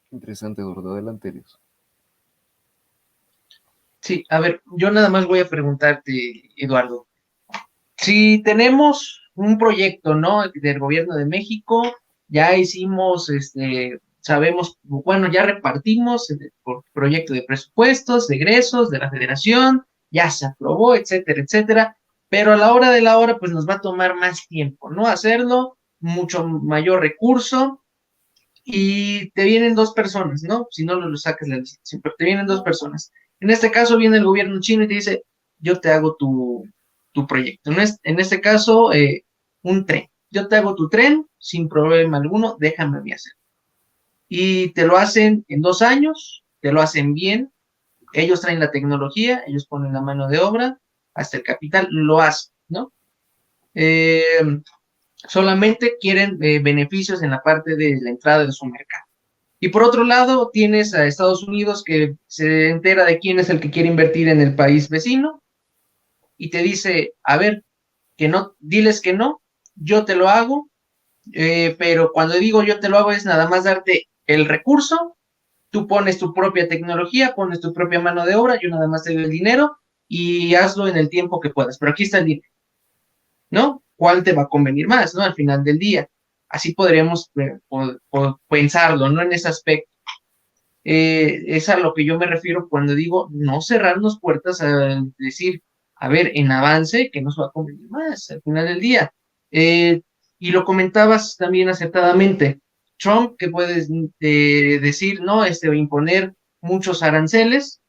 Interesante, Eduardo, adelante, Dios. Sí, a ver, yo nada más voy a preguntarte, Eduardo. Si tenemos un proyecto, ¿no? Del gobierno de México, ya hicimos, sabemos, bueno, ya repartimos por proyecto de presupuestos, de egresos, de la federación, ya se aprobó, etcétera, etcétera, pero a la hora de la hora, pues nos va a tomar más tiempo, ¿no? Hacerlo, mucho mayor recurso, y te vienen dos personas, ¿no? Si no lo sacas la licitación, pero te vienen dos personas. En este caso viene el gobierno chino y te dice, yo te hago tu proyecto. En este caso, un tren. Yo te hago tu tren sin problema alguno, déjame a mí hacer. Y te lo hacen en 2 años, te lo hacen bien, ellos traen la tecnología, ellos ponen la mano de obra, hasta el capital, lo hacen, ¿no? Solamente quieren beneficios en la parte de la entrada de su mercado. Y por otro lado, tienes a Estados Unidos que se entera de quién es el que quiere invertir en el país vecino y te dice, a ver, que no, diles que no, yo te lo hago, pero cuando digo yo te lo hago es nada más darte el recurso, tú pones tu propia tecnología, pones tu propia mano de obra, yo nada más te doy el dinero y hazlo en el tiempo que puedas, pero aquí está el dinero, ¿no? ¿Cuál te va a convenir más, ¿no? Al final del día. Así podríamos pensarlo, ¿no? En ese aspecto. Es a lo que yo me refiero cuando digo no cerrarnos puertas a decir, a ver, en avance, que nos va a convenir más al final del día. Y lo comentabas también acertadamente. Trump, que puedes decir, no, imponer muchos aranceles,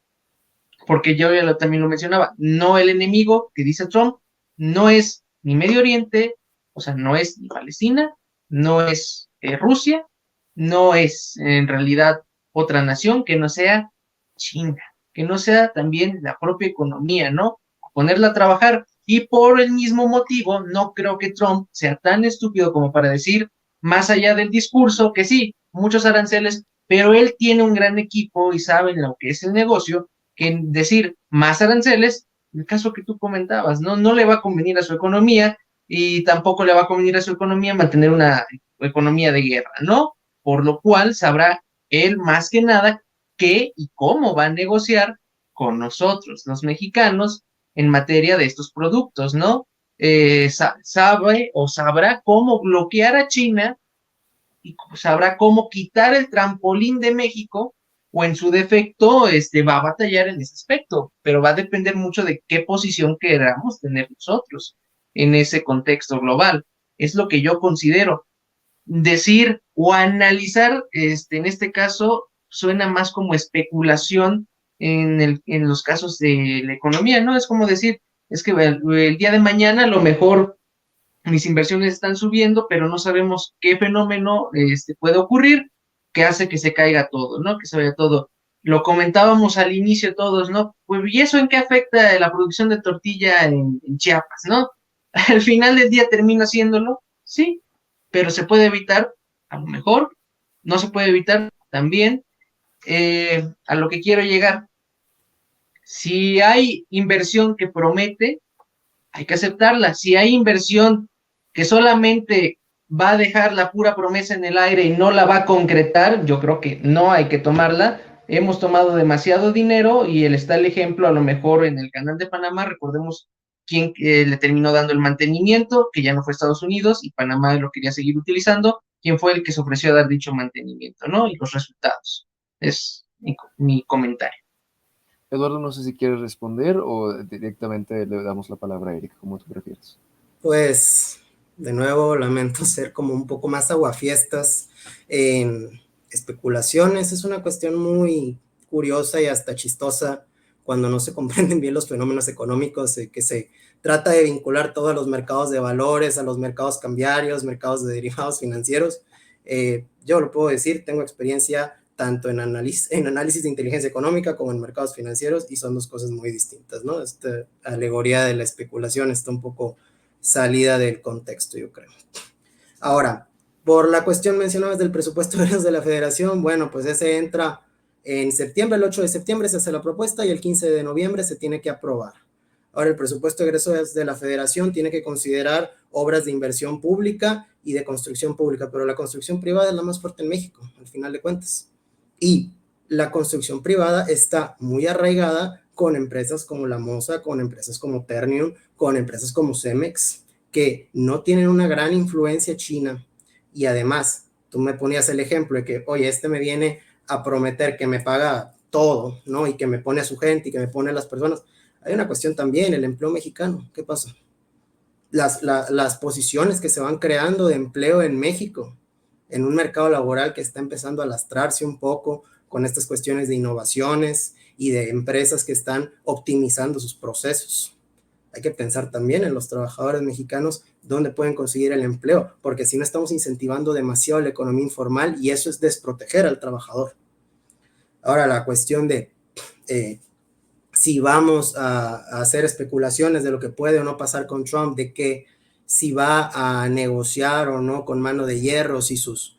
porque yo ya también lo mencionaba, no el enemigo que dice Trump, no es ni Medio Oriente, o sea, no es ni Palestina, no es Rusia, no es en realidad otra nación que no sea China, que no sea también la propia economía, ¿no? Ponerla a trabajar. Y por el mismo motivo, no creo que Trump sea tan estúpido como para decir, más allá del discurso, que sí, muchos aranceles, pero él tiene un gran equipo y sabe lo que es el negocio, que decir más aranceles, el caso que tú comentabas, ¿no? No le va a convenir a su economía y tampoco le va a convenir a su economía mantener una economía de guerra, ¿no? Por lo cual sabrá él más que nada qué y cómo va a negociar con nosotros, los mexicanos, en materia de estos productos, ¿no? Sabe o sabrá cómo bloquear a China y sabrá cómo quitar el trampolín de México o en su defecto va a batallar en ese aspecto, pero va a depender mucho de qué posición queramos tener nosotros en ese contexto global. Es lo que yo considero. Decir o analizar, en este caso, suena más como especulación en los casos de la economía, ¿no? Es como decir, es que el día de mañana a lo mejor mis inversiones están subiendo, pero no sabemos qué fenómeno puede ocurrir que hace que se caiga todo, ¿no? Que se vaya todo. Lo comentábamos al inicio todos, ¿no? Pues, ¿y eso en qué afecta la producción de tortilla en Chiapas, ¿no? Al final del día termina haciéndolo, sí, pero se puede evitar, a lo mejor, no se puede evitar también. A lo que quiero llegar, si hay inversión que promete, hay que aceptarla. Si hay inversión que solamente va a dejar la pura promesa en el aire y no la va a concretar, yo creo que no hay que tomarla. Hemos tomado demasiado dinero y está el ejemplo a lo mejor en el canal de Panamá, recordemos quién le terminó dando el mantenimiento, que ya no fue Estados Unidos y Panamá lo quería seguir utilizando, quién fue el que se ofreció a dar dicho mantenimiento, ¿no? Y los resultados. Es mi comentario. Eduardo, no sé si quieres responder o directamente le damos la palabra a Eric, como tú prefieres. Pues, de nuevo, lamento ser como un poco más aguafiestas en especulaciones. Es una cuestión muy curiosa y hasta chistosa cuando no se comprenden bien los fenómenos económicos, que se trata de vincular todos los mercados de valores a los mercados cambiarios, mercados de derivados financieros. Yo lo puedo decir, tengo experiencia tanto en análisis de inteligencia económica como en mercados financieros y son dos cosas muy distintas, ¿no? Esta alegoría de la especulación está un poco salida del contexto, yo creo. Ahora, por la cuestión mencionada del presupuesto de la federación, bueno, pues ese entra en septiembre, el 8 de septiembre se hace la propuesta y el 15 de noviembre se tiene que aprobar. Ahora, el presupuesto de egresos de la federación tiene que considerar obras de inversión pública y de construcción pública, pero la construcción privada es la más fuerte en México, al final de cuentas. Y la construcción privada está muy arraigada con empresas como La Mosa, con empresas como Ternium, con empresas como Cemex, que no tienen una gran influencia china. Y además, tú me ponías el ejemplo de que, oye, me viene a prometer que me paga todo, ¿no? Y que me pone a su gente y que me pone a las personas. Hay una cuestión también, el empleo mexicano. ¿Qué pasa? Las posiciones que se van creando de empleo en México, en un mercado laboral que está empezando a lastrarse un poco con estas cuestiones de innovaciones y de empresas que están optimizando sus procesos. Hay que pensar también en los trabajadores mexicanos dónde pueden conseguir el empleo, porque si no estamos incentivando demasiado la economía informal y eso es desproteger al trabajador. Ahora, la cuestión de si vamos a hacer especulaciones de lo que puede o no pasar con Trump, de que si va a negociar o no con mano de hierro, si sus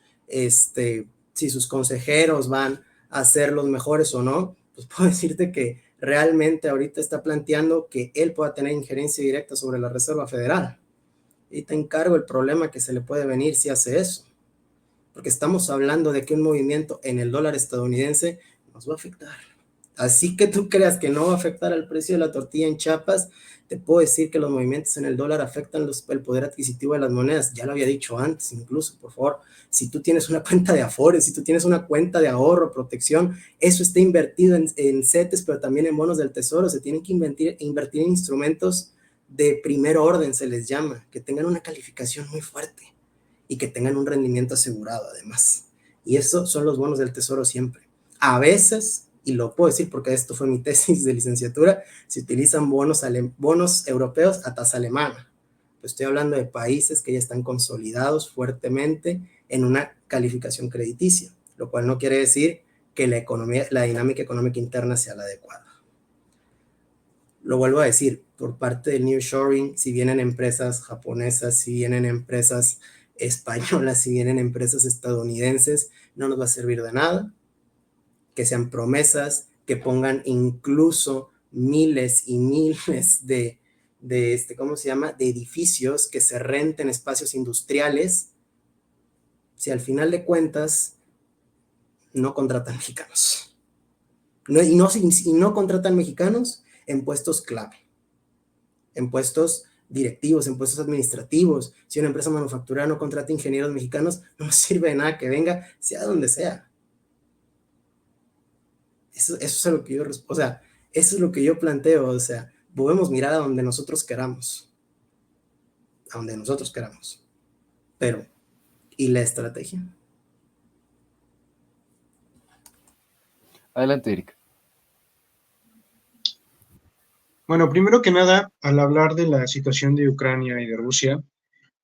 consejeros van a ser los mejores o no, pues puedo decirte que realmente ahorita está planteando que él pueda tener injerencia directa sobre la Reserva Federal. Y te encargo el problema que se le puede venir si hace eso. Porque estamos hablando de que un movimiento en el dólar estadounidense nos va a afectar. Así que tú creas que no va a afectar al precio de la tortilla en Chiapas, Te puedo decir que los movimientos en el dólar afectan el poder adquisitivo de las monedas. Ya lo había dicho antes, incluso, por favor, si tú tienes una cuenta de Afores, si tú tienes una cuenta de ahorro, protección, eso está invertido en CETES, pero también en bonos del tesoro. Se tienen que invertir en instrumentos de primer orden, se les llama, que tengan una calificación muy fuerte y que tengan un rendimiento asegurado, además. Y eso son los bonos del tesoro siempre. A veces, y lo puedo decir porque esto fue mi tesis de licenciatura, se utilizan bonos europeos a tasa alemana. Estoy hablando de países que ya están consolidados fuertemente en una calificación crediticia, lo cual no quiere decir que la dinámica económica interna sea la adecuada. Lo vuelvo a decir, por parte del nearshoring, si vienen empresas japonesas, si vienen empresas españolas, si vienen empresas estadounidenses, no nos va a servir de nada. Que sean promesas, que pongan incluso miles y miles de ¿cómo se llama?, de edificios, que se renten espacios industriales, si al final de cuentas no contratan mexicanos. Y no contratan mexicanos en puestos clave, en puestos directivos, en puestos administrativos. Si una empresa manufacturera no contrata ingenieros mexicanos, no sirve de nada que venga, sea donde sea. Eso es lo que eso es lo que yo planteo, podemos mirar a donde nosotros queramos, pero, ¿y la estrategia? Adelante, Eric. Bueno, primero que nada, al hablar de la situación de Ucrania y de Rusia,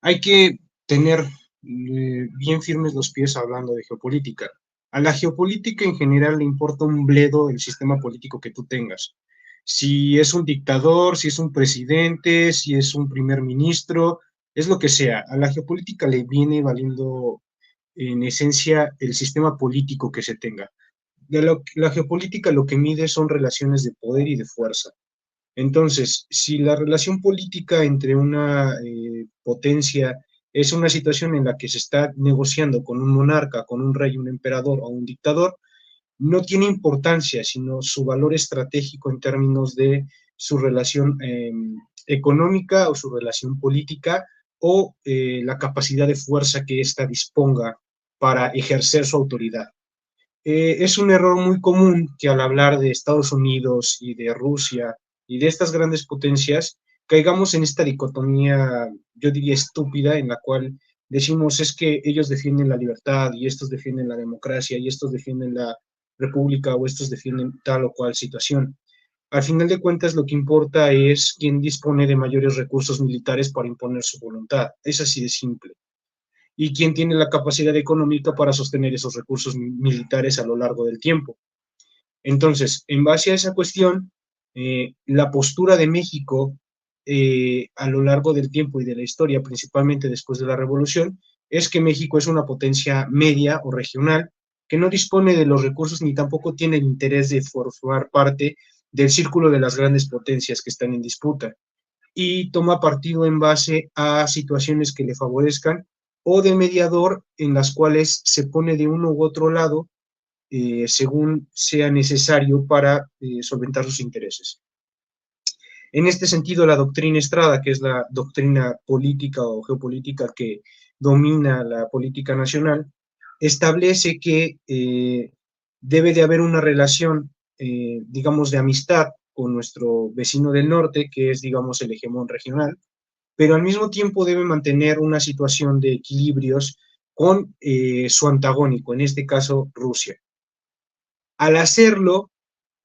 hay que tener bien firmes los pies hablando de geopolítica. A la geopolítica en general le importa un bledo el sistema político que tú tengas. Si es un dictador, si es un presidente, si es un primer ministro, es lo que sea. A la geopolítica le viene valiendo en esencia el sistema político que se tenga. La geopolítica lo que mide son relaciones de poder y de fuerza. Entonces, si la relación política entre una potencia es una situación en la que se está negociando con un monarca, con un rey, un emperador o un dictador, no tiene importancia, sino su valor estratégico en términos de su relación económica o su relación política o la capacidad de fuerza que ésta disponga para ejercer su autoridad. Es un error muy común que al hablar de Estados Unidos y de Rusia y de estas grandes potencias, caigamos en esta dicotomía, yo diría estúpida, en la cual decimos es que ellos defienden la libertad y estos defienden la democracia y estos defienden la república o estos defienden tal o cual situación. Al final de cuentas, lo que importa es quién dispone de mayores recursos militares para imponer su voluntad. Es así de simple. Y quién tiene la capacidad económica para sostener esos recursos militares a lo largo del tiempo. Entonces, en base a esa cuestión, la postura de México a lo largo del tiempo y de la historia, principalmente después de la Revolución, es que México es una potencia media o regional que no dispone de los recursos ni tampoco tiene el interés de formar parte del círculo de las grandes potencias que están en disputa y toma partido en base a situaciones que le favorezcan o de mediador en las cuales se pone de uno u otro lado según sea necesario para solventar sus intereses. En este sentido, la doctrina Estrada, que es la doctrina política o geopolítica que domina la política nacional, establece que debe de haber una relación, digamos, de amistad con nuestro vecino del norte, que es, digamos, el hegemón regional, pero al mismo tiempo debe mantener una situación de equilibrios con su antagónico, en este caso Rusia. Al hacerlo,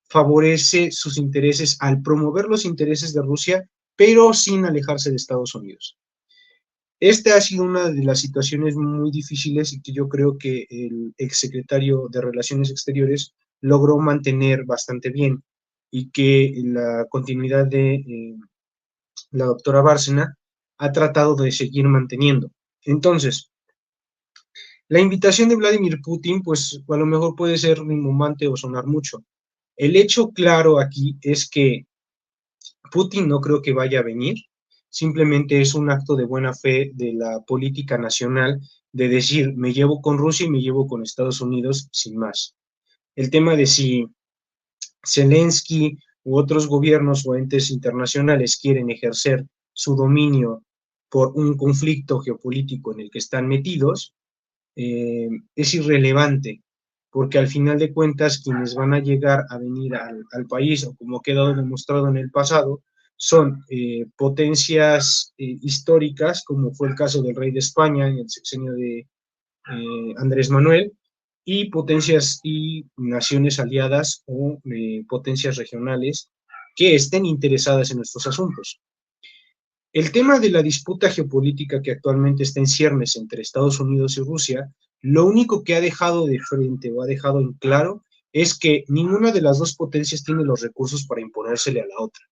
favorece sus intereses al promover los intereses de Rusia, pero sin alejarse de Estados Unidos. Esta ha sido una de las situaciones muy difíciles y que yo creo que el exsecretario de Relaciones Exteriores logró mantener bastante bien y que la continuidad de la doctora Bárcena ha tratado de seguir manteniendo. Entonces, la invitación de Vladimir Putin, pues a lo mejor puede ser rimbombante o sonar mucho. El hecho claro aquí es que Putin no creo que vaya a venir, simplemente es un acto de buena fe de la política nacional de decir, me llevo con Rusia y me llevo con Estados Unidos sin más. El tema de si Zelensky u otros gobiernos o entes internacionales quieren ejercer su dominio por un conflicto geopolítico en el que están metidos, es irrelevante, porque al final de cuentas quienes van a llegar a venir al país, o como ha quedado demostrado en el pasado, son potencias históricas, como fue el caso del rey de España en el sexenio de Andrés Manuel, y potencias y naciones aliadas o potencias regionales que estén interesadas en nuestros asuntos. El tema de la disputa geopolítica que actualmente está en ciernes entre Estados Unidos y Rusia, lo único que ha dejado de frente o ha dejado en claro es que ninguna de las dos potencias tiene los recursos para imponérsele a la otra.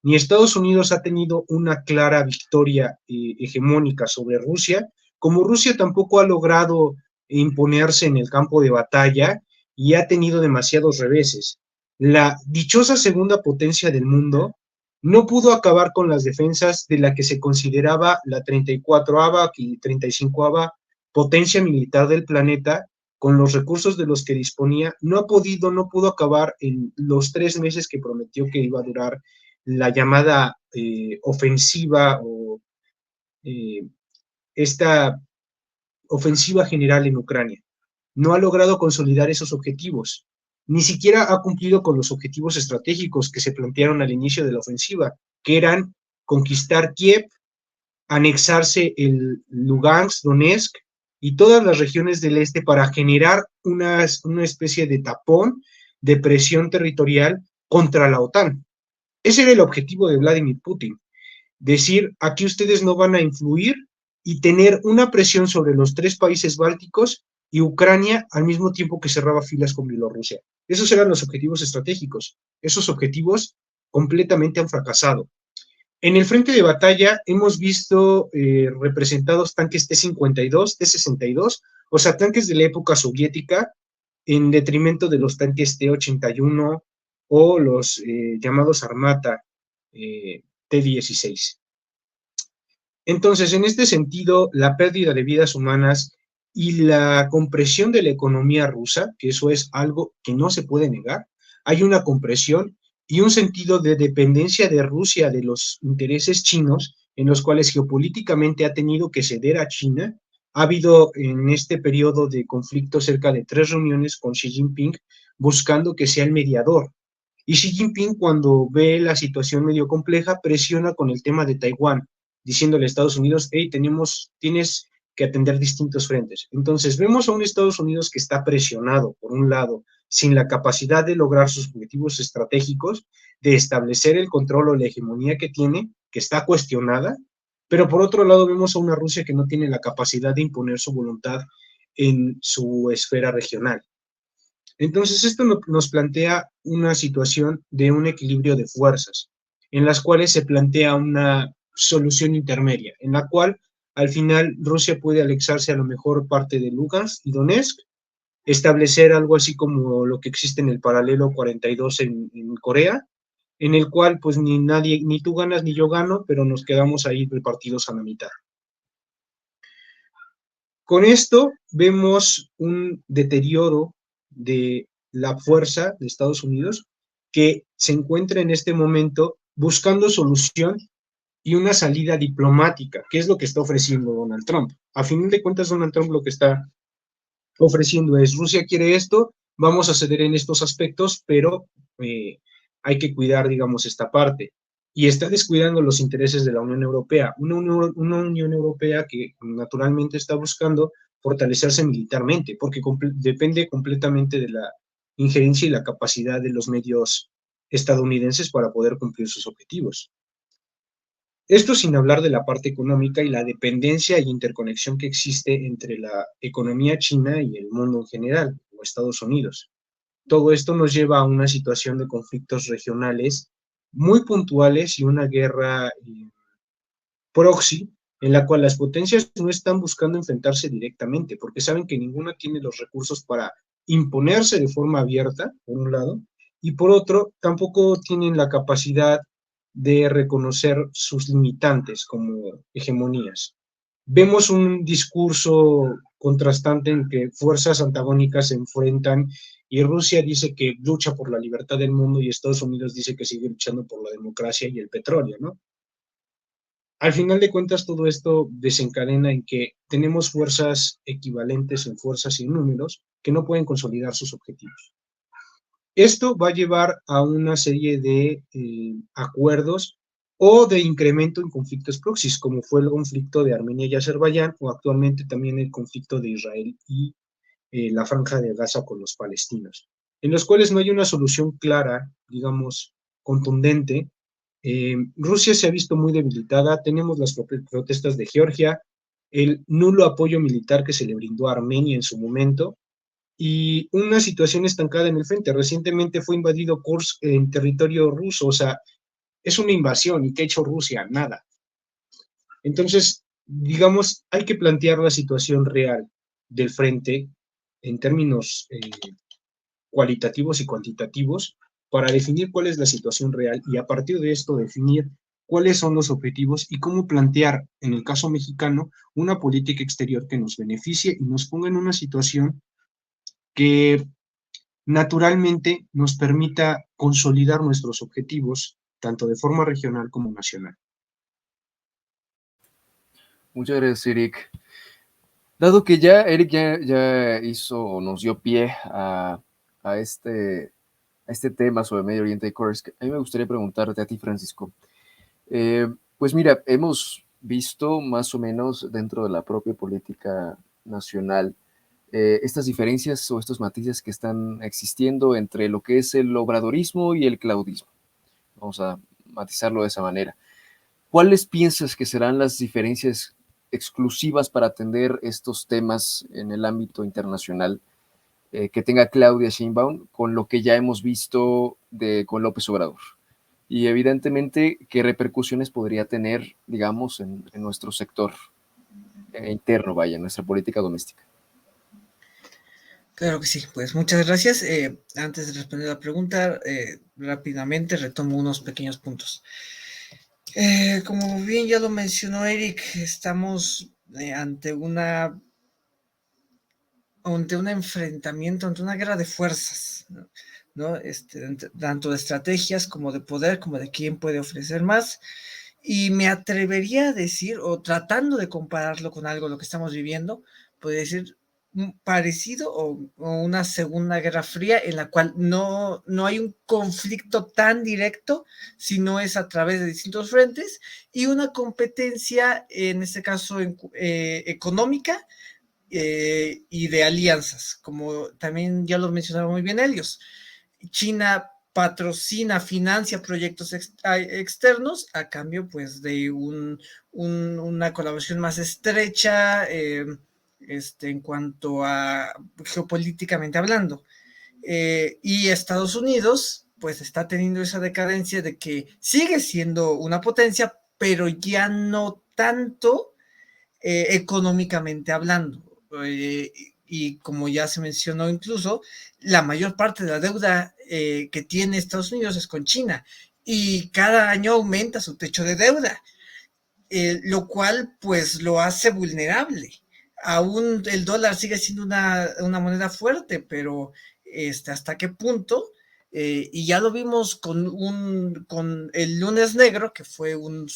Ni Estados Unidos ha tenido una clara victoria hegemónica sobre Rusia, como Rusia tampoco ha logrado imponerse en el campo de batalla y ha tenido demasiados reveses. La dichosa segunda potencia del mundo no pudo acabar con las defensas de la que se consideraba la 34ª y 35ª potencia militar del planeta, con los recursos de los que disponía, no pudo acabar en los 3 meses que prometió que iba a durar la llamada ofensiva o esta ofensiva general en Ucrania. No ha logrado consolidar esos objetivos. Ni siquiera ha cumplido con los objetivos estratégicos que se plantearon al inicio de la ofensiva, que eran conquistar Kiev, anexarse el Lugansk, Donetsk y todas las regiones del este para generar una especie de tapón de presión territorial contra la OTAN. Ese era el objetivo de Vladimir Putin, decir, aquí ustedes no van a influir y tener una presión sobre los 3 países bálticos y Ucrania al mismo tiempo que cerraba filas con Bielorrusia. Esos eran los objetivos estratégicos. Esos objetivos completamente han fracasado. En el frente de batalla hemos visto representados tanques T-52, T-62, o sea, tanques de la época soviética, en detrimento de los tanques T-81 o los llamados Armata T-16. Entonces, en este sentido, la pérdida de vidas humanas y la compresión de la economía rusa, que eso es algo que no se puede negar, hay una compresión y un sentido de dependencia de Rusia de los intereses chinos, en los cuales geopolíticamente ha tenido que ceder a China. Ha habido en este periodo de conflicto cerca de 3 reuniones con Xi Jinping buscando que sea el mediador. Y Xi Jinping, cuando ve la situación medio compleja, presiona con el tema de Taiwán, diciéndole a Estados Unidos, hey, tienes que atender distintos frentes. Entonces, vemos a un Estados Unidos que está presionado, por un lado, sin la capacidad de lograr sus objetivos estratégicos, de establecer el control o la hegemonía que tiene, que está cuestionada, pero por otro lado vemos a una Rusia que no tiene la capacidad de imponer su voluntad en su esfera regional. Entonces, esto nos plantea una situación de un equilibrio de fuerzas, en las cuales se plantea una solución intermedia, en la cual al final Rusia puede anexarse a lo mejor parte de Lugansk y Donetsk, establecer algo así como lo que existe en el paralelo 42 en Corea, en el cual pues ni tú ganas ni yo gano, pero nos quedamos ahí repartidos a la mitad. Con esto vemos un deterioro de la fuerza de Estados Unidos que se encuentra en este momento buscando solución y una salida diplomática, que es lo que está ofreciendo Donald Trump. A fin de cuentas, Donald Trump lo que está ofreciendo es, Rusia quiere esto, vamos a ceder en estos aspectos, pero hay que cuidar, digamos, esta parte. Y está descuidando los intereses de la Unión Europea, una Unión Europea que naturalmente está buscando fortalecerse militarmente, porque depende completamente de la injerencia y la capacidad de los medios estadounidenses para poder cumplir sus objetivos. Esto sin hablar de la parte económica y la dependencia y interconexión que existe entre la economía china y el mundo en general, o Estados Unidos. Todo esto nos lleva a una situación de conflictos regionales muy puntuales y una guerra proxy en la cual las potencias no están buscando enfrentarse directamente, porque saben que ninguna tiene los recursos para imponerse de forma abierta, por un lado, y por otro, tampoco tienen la capacidad de reconocer sus limitantes como hegemonías. Vemos un discurso contrastante en que fuerzas antagónicas se enfrentan y Rusia dice que lucha por la libertad del mundo y Estados Unidos dice que sigue luchando por la democracia y el petróleo, ¿no? Al final de cuentas, todo esto desencadena en que tenemos fuerzas equivalentes en fuerzas y en números que no pueden consolidar sus objetivos. Esto va a llevar a una serie de acuerdos o de incremento en conflictos proxies, como fue el conflicto de Armenia y Azerbaiyán, o actualmente también el conflicto de Israel y la Franja de Gaza con los palestinos, en los cuales no hay una solución clara, digamos, contundente. Rusia se ha visto muy debilitada, tenemos las protestas de Georgia, el nulo apoyo militar que se le brindó a Armenia en su momento, y una situación estancada en el frente. Recientemente fue invadido Kursk en territorio ruso, o sea, es una invasión, ¿y qué ha hecho Rusia? Nada. Entonces, digamos, hay que plantear la situación real del frente en términos cualitativos y cuantitativos para definir cuál es la situación real y a partir de esto definir cuáles son los objetivos y cómo plantear, en el caso mexicano, una política exterior que nos beneficie y nos ponga en una situación que naturalmente nos permita consolidar nuestros objetivos, tanto de forma regional como nacional. Muchas gracias, Eric. Dado que ya Eric ya hizo o nos dio pie a este tema sobre Medio Oriente y Kursk, a mí me gustaría preguntarte a ti, Francisco. Pues mira, hemos visto más o menos dentro de la propia política nacional estas diferencias o estos matices que están existiendo entre lo que es el obradorismo y el claudismo. Vamos a matizarlo de esa manera. ¿Cuáles piensas que serán las diferencias exclusivas para atender estos temas en el ámbito internacional que tenga Claudia Sheinbaum con lo que ya hemos visto con López Obrador? Y evidentemente, ¿qué repercusiones podría tener, digamos, en nuestro sector interno, vaya, en nuestra política doméstica? Claro que sí, pues muchas gracias. Antes de responder la pregunta, rápidamente retomo unos pequeños puntos. Como bien ya lo mencionó Eric, estamos ante un enfrentamiento, ante una guerra de fuerzas, ¿no? Tanto de estrategias como de poder, como de quién puede ofrecer más. Y me atrevería a decir, o tratando de compararlo con algo, lo que estamos viviendo, podría decir parecido o una segunda guerra fría en la cual no hay un conflicto tan directo, sino es a través de distintos frentes y una competencia, en este caso económica, y de alianzas, como también ya lo mencionaba muy bien Helios. China patrocina, financia proyectos externos a cambio pues de una colaboración más estrecha en cuanto a geopolíticamente hablando. Y Estados Unidos pues está teniendo esa decadencia de que sigue siendo una potencia, pero ya no tanto económicamente hablando. Y como ya se mencionó incluso, la mayor parte de la deuda que tiene Estados Unidos es con China y cada año aumenta su techo de deuda, lo cual pues lo hace vulnerable. Aún el dólar sigue siendo una moneda fuerte, pero hasta qué punto, y ya lo vimos con el lunes negro, que fue un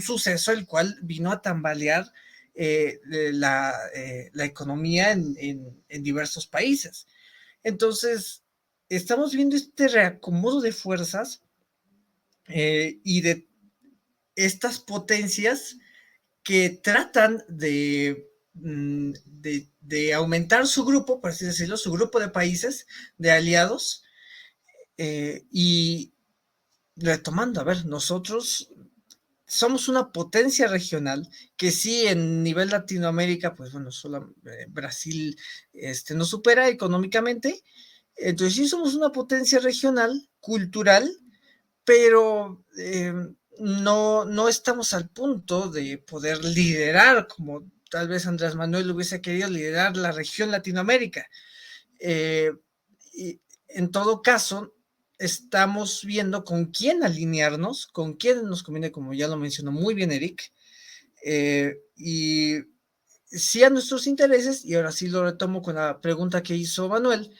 suceso el cual vino a tambalear la economía en diversos países. Entonces, estamos viendo este reacomodo de fuerzas y de estas potencias que tratan de aumentar su grupo, por así decirlo, su grupo de países, de aliados, y retomando, a ver, nosotros somos una potencia regional que sí en nivel Latinoamérica, pues bueno, solo Brasil nos supera económicamente, entonces sí somos una potencia regional, cultural, pero no estamos al punto de poder liderar como tal vez Andrés Manuel hubiese querido liderar la región Latinoamérica. Y en todo caso, estamos viendo con quién alinearnos, con quién nos conviene, como ya lo mencionó muy bien Eric, y sí a nuestros intereses, y ahora sí lo retomo con la pregunta que hizo Manuel,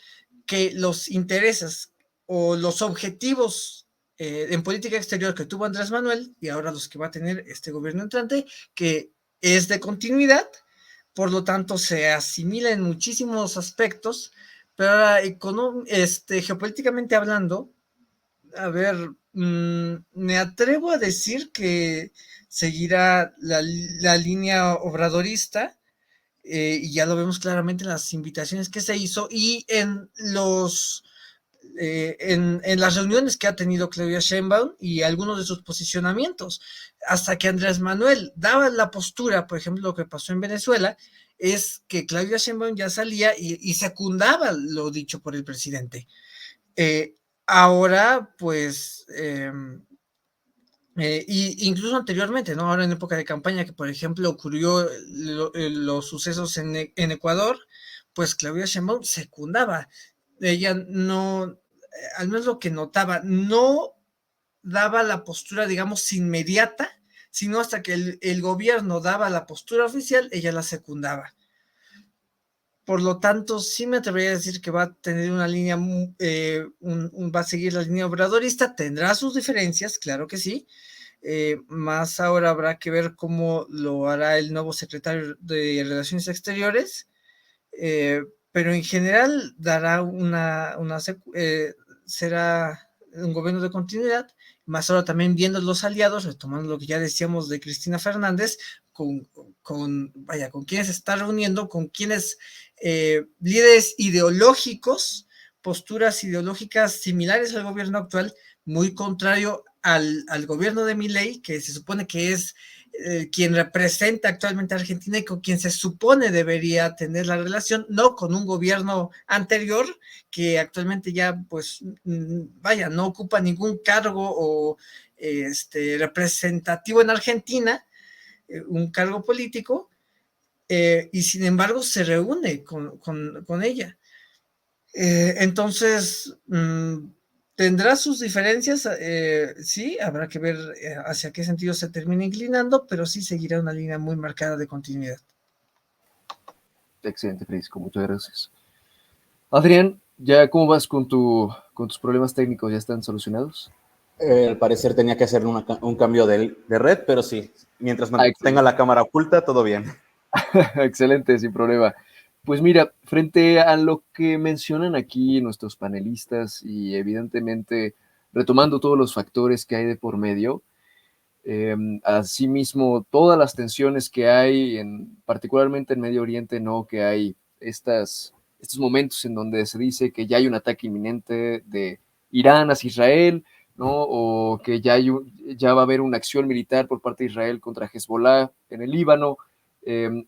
que los intereses o los objetivos en política exterior que tuvo Andrés Manuel y ahora los que va a tener este gobierno entrante, que es de continuidad, por lo tanto se asimila en muchísimos aspectos, pero ahora geopolíticamente hablando, a ver, me atrevo a decir que seguirá la línea obradorista, y ya lo vemos claramente en las invitaciones que se hizo y en en las reuniones que ha tenido Claudia Sheinbaum y algunos de sus posicionamientos, hasta que Andrés Manuel daba la postura, por ejemplo, lo que pasó en Venezuela, es que Claudia Sheinbaum ya salía y secundaba lo dicho por el presidente. Eh, Ahora, pues, y incluso anteriormente, ¿no? Ahora en época de campaña, que por ejemplo ocurrió los sucesos en Ecuador, pues Claudia Sheinbaum secundaba. Ella no, al menos lo que notaba, no daba la postura, digamos, inmediata, sino hasta que el gobierno daba la postura oficial, ella la secundaba. Por lo tanto, sí me atrevería a decir que va a tener una línea, va a seguir la línea obradorista, tendrá sus diferencias, claro que sí. Más ahora habrá que ver cómo lo hará el nuevo secretario de Relaciones Exteriores, pero en general dará será un gobierno de continuidad, más ahora también viendo los aliados, retomando lo que ya decíamos de Cristina Fernández, con quienes se está reuniendo, con quienes líderes ideológicos, posturas ideológicas similares al gobierno actual, muy contrario al gobierno de Milei, que se supone que es quien representa actualmente a Argentina y con quien se supone debería tener la relación, no con un gobierno anterior que actualmente ya, pues, no ocupa ningún cargo o representativo en Argentina, un cargo político, y sin embargo se reúne con ella. Entonces, tendrá sus diferencias, sí, habrá que ver hacia qué sentido se termina inclinando, pero sí seguirá una línea muy marcada de continuidad. Excelente, Francisco, muchas gracias. Adrián, ¿ya cómo vas con tus problemas técnicos? ¿Ya están solucionados? Al parecer tenía que hacer un cambio de red, pero sí, mientras mantenga la cámara oculta, todo bien. Excelente, sin problema. Pues mira, frente a lo que mencionan aquí nuestros panelistas y evidentemente retomando todos los factores que hay de por medio, asimismo todas las tensiones que hay, particularmente en Medio Oriente, ¿no? Que hay estos momentos en donde se dice que ya hay un ataque inminente de Irán hacia Israel, ¿no? O que ya va a haber una acción militar por parte de Israel contra Hezbollah en el Líbano.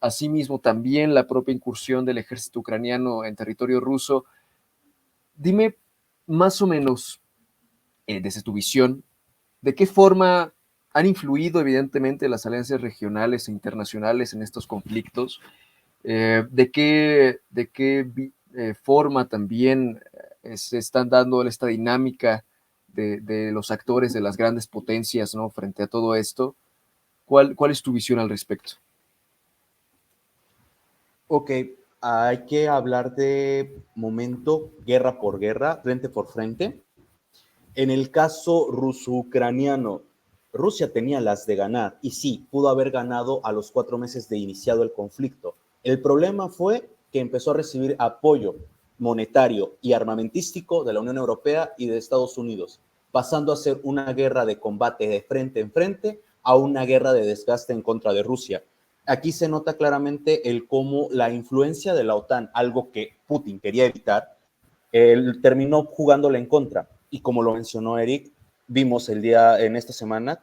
Asimismo, también la propia incursión del ejército ucraniano en territorio ruso. Dime más o menos, desde tu visión, ¿de qué forma han influido evidentemente las alianzas regionales e internacionales en estos conflictos? ¿De qué forma también se están dando esta dinámica de los actores de las grandes potencias, ¿no? Frente a todo esto? ¿Cuál es tu visión al respecto? Ok, hay que hablar de momento guerra por guerra, frente por frente. En el caso ruso-ucraniano, Rusia tenía las de ganar y sí, pudo haber ganado a los 4 meses de iniciado el conflicto. El problema fue que empezó a recibir apoyo monetario y armamentístico de la Unión Europea y de Estados Unidos, pasando a ser una guerra de combate de frente en frente a una guerra de desgaste en contra de Rusia. Aquí se nota claramente el cómo la influencia de la OTAN, algo que Putin quería evitar, terminó jugándole en contra. Y como lo mencionó Eric, vimos en esta semana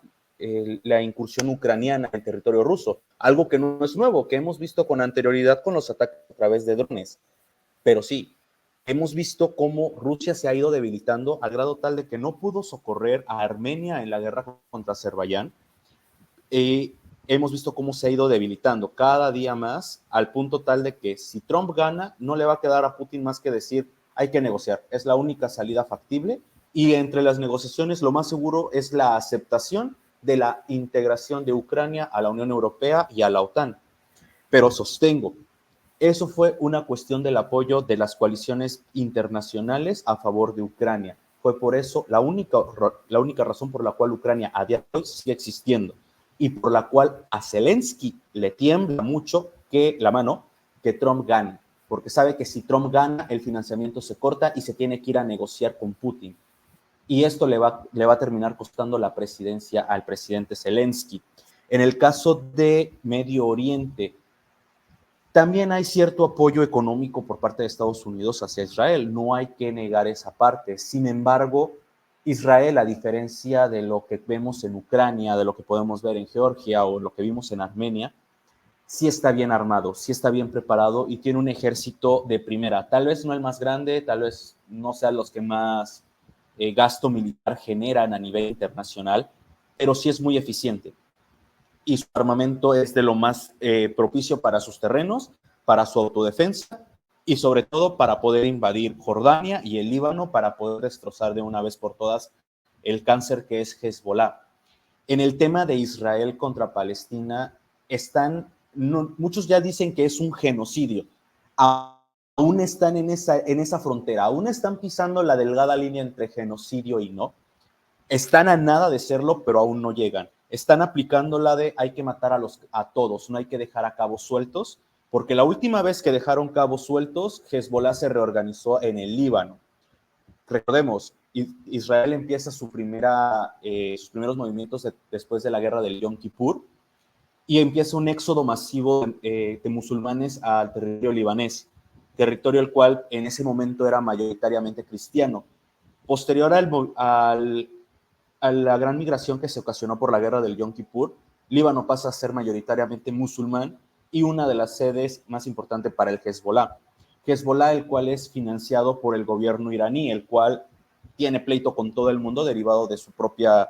la incursión ucraniana en territorio ruso, algo que no es nuevo, que hemos visto con anterioridad con los ataques a través de drones. Pero sí, hemos visto cómo Rusia se ha ido debilitando al grado tal de que no pudo socorrer a Armenia en la guerra contra Azerbaiyán. Hemos visto cómo se ha ido debilitando cada día más, al punto tal de que si Trump gana, no le va a quedar a Putin más que decir, hay que negociar, es la única salida factible, y entre las negociaciones lo más seguro es la aceptación de la integración de Ucrania a la Unión Europea y a la OTAN. Pero sostengo, Eso fue una cuestión del apoyo de las coaliciones internacionales a favor de Ucrania. Fue por eso la única razón por la cual Ucrania a día de hoy sigue existiendo y por la cual a Zelensky le tiembla mucho la mano que Trump gane, porque sabe que si Trump gana, el financiamiento se corta y se tiene que ir a negociar con Putin. Y esto le va a terminar costando la presidencia al presidente Zelensky. En el caso de Medio Oriente, también hay cierto apoyo económico por parte de Estados Unidos hacia Israel, no hay que negar esa parte. Sin embargo, Israel, a diferencia de lo que vemos en Ucrania, de lo que podemos ver en Georgia o lo que vimos en Armenia, sí está bien armado, sí está bien preparado y tiene un ejército de primera. Tal vez no el más grande, tal vez no sean los que más gasto militar generan a nivel internacional, pero sí es muy eficiente. Y su armamento es de lo más propicio para sus terrenos, para su autodefensa y sobre todo para poder invadir Jordania y el Líbano para poder destrozar de una vez por todas el cáncer que es Hezbollah. En el tema de Israel contra Palestina, muchos ya dicen que es un genocidio. Aún están en esa frontera, aún están pisando la delgada línea entre genocidio y no. Están a nada de serlo, pero aún no llegan. Están aplicando la de hay que matar a todos, no hay que dejar a cabos sueltos, porque la última vez que dejaron cabos sueltos, Hezbollah se reorganizó en el Líbano. Recordemos, Israel empieza sus primeros movimientos después de la guerra del Yom Kippur y empieza un éxodo masivo de musulmanes al territorio libanés, territorio el cual en ese momento era mayoritariamente cristiano. Posterior a la gran migración que se ocasionó por la guerra del Yom Kippur, Líbano pasa a ser mayoritariamente musulmán y una de las sedes más importantes para el Hezbollah. Hezbollah, el cual es financiado por el gobierno iraní, el cual tiene pleito con todo el mundo derivado de su propia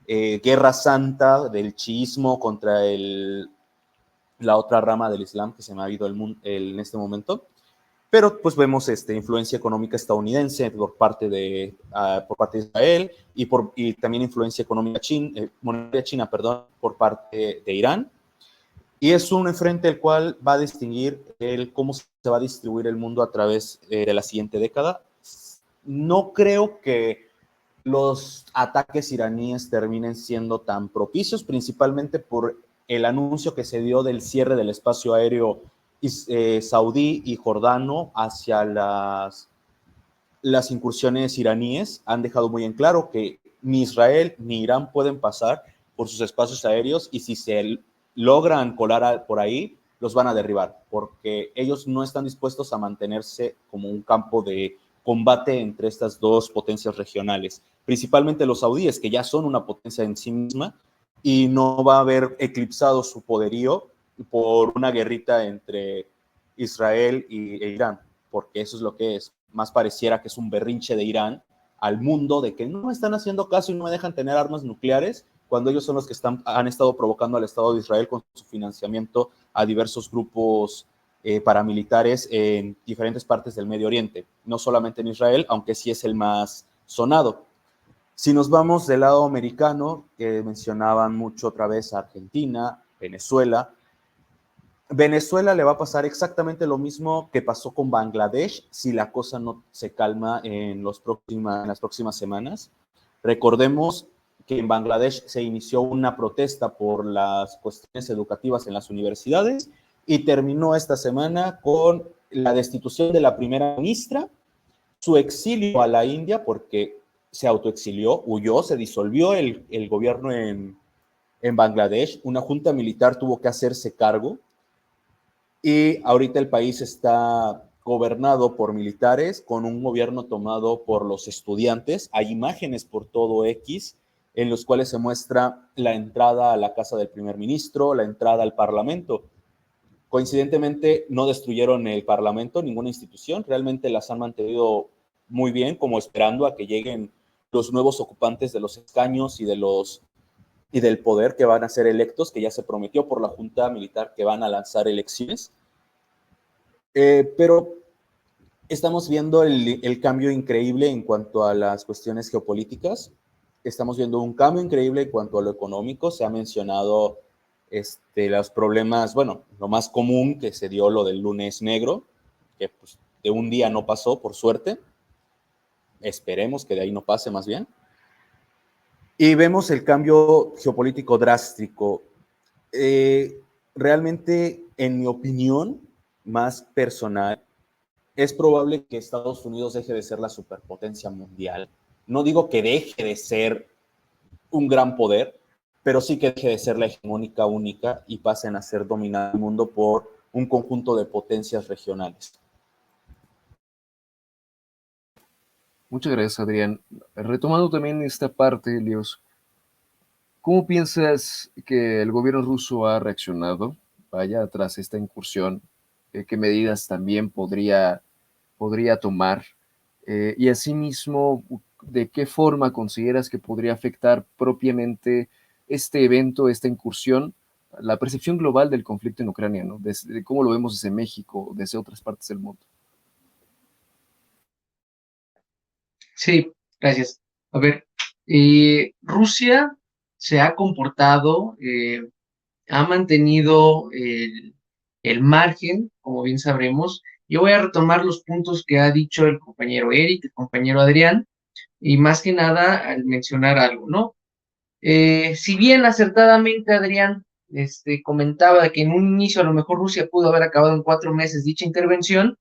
guerra santa del chiismo contra la otra rama del Islam que se me ha ido en este momento. Pero pues vemos influencia económica estadounidense por parte de Israel y también influencia económica monetaria china, por parte de Irán. Y es un frente el cual va a distinguir cómo se va a distribuir el mundo a través de la siguiente década. No creo que los ataques iraníes terminen siendo tan propicios, principalmente por el anuncio que se dio del cierre del espacio aéreo saudí y jordano hacia las incursiones iraníes. Han dejado muy en claro que ni Israel ni Irán pueden pasar por sus espacios aéreos y si se logran colar por ahí, los van a derribar, porque ellos no están dispuestos a mantenerse como un campo de combate entre estas dos potencias regionales, principalmente los saudíes, que ya son una potencia en sí misma y no va a haber eclipsado su poderío por una guerrita entre Israel e Irán, porque eso es lo que es. Más pareciera que es un berrinche de Irán al mundo de que no me están haciendo caso y no me dejan tener armas nucleares, cuando ellos son los que han estado provocando al Estado de Israel con su financiamiento a diversos grupos paramilitares en diferentes partes del Medio Oriente, no solamente en Israel, aunque sí es el más sonado. Si nos vamos del lado americano, que mencionaban mucho otra vez a Argentina, Venezuela le va a pasar exactamente lo mismo que pasó con Bangladesh si la cosa no se calma en las próximas semanas. Recordemos que en Bangladesh se inició una protesta por las cuestiones educativas en las universidades y terminó esta semana con la destitución de la primera ministra, su exilio a la India porque se autoexilió, huyó, se disolvió el gobierno en Bangladesh, una junta militar tuvo que hacerse cargo y ahorita el país está gobernado por militares con un gobierno tomado por los estudiantes. Hay imágenes por todo X en los cuales se muestra la entrada a la casa del primer ministro, la entrada al parlamento. Coincidentemente no destruyeron el parlamento, ninguna institución, realmente las han mantenido muy bien, como esperando a que lleguen los nuevos ocupantes de los escaños y del poder que van a ser electos, que ya se prometió por la junta militar que van a lanzar elecciones. Pero estamos viendo el cambio increíble en cuanto a las cuestiones geopolíticas. Estamos viendo un cambio increíble en cuanto a lo económico. Se ha mencionado los problemas, bueno, lo más común que se dio lo del lunes negro, que pues, de un día no pasó, por suerte. Esperemos que de ahí no pase más bien. Y vemos el cambio geopolítico drástico. Realmente, en mi opinión más personal, es probable que Estados Unidos deje de ser la superpotencia mundial. No digo que deje de ser un gran poder, pero sí que deje de ser la hegemónica única y pasen a ser dominada el mundo por un conjunto de potencias regionales. Muchas gracias, Adrián. Retomando también esta parte, Leos, ¿cómo piensas que el gobierno ruso ha reaccionado, vaya, tras esta incursión? ¿Qué medidas también podría tomar? Y asimismo, ¿de qué forma consideras que podría afectar propiamente este evento, esta incursión, la percepción global del conflicto en Ucrania, ¿no? De cómo lo vemos desde México, desde otras partes del mundo? Sí, gracias. A ver, Rusia se ha comportado, ha mantenido el margen, como bien sabremos. Yo voy a retomar los puntos que ha dicho el compañero Eric, el compañero Adrián, y más que nada al mencionar algo, ¿no? Si bien acertadamente Adrián comentaba que en un inicio a lo mejor Rusia pudo haber acabado en 4 meses dicha intervención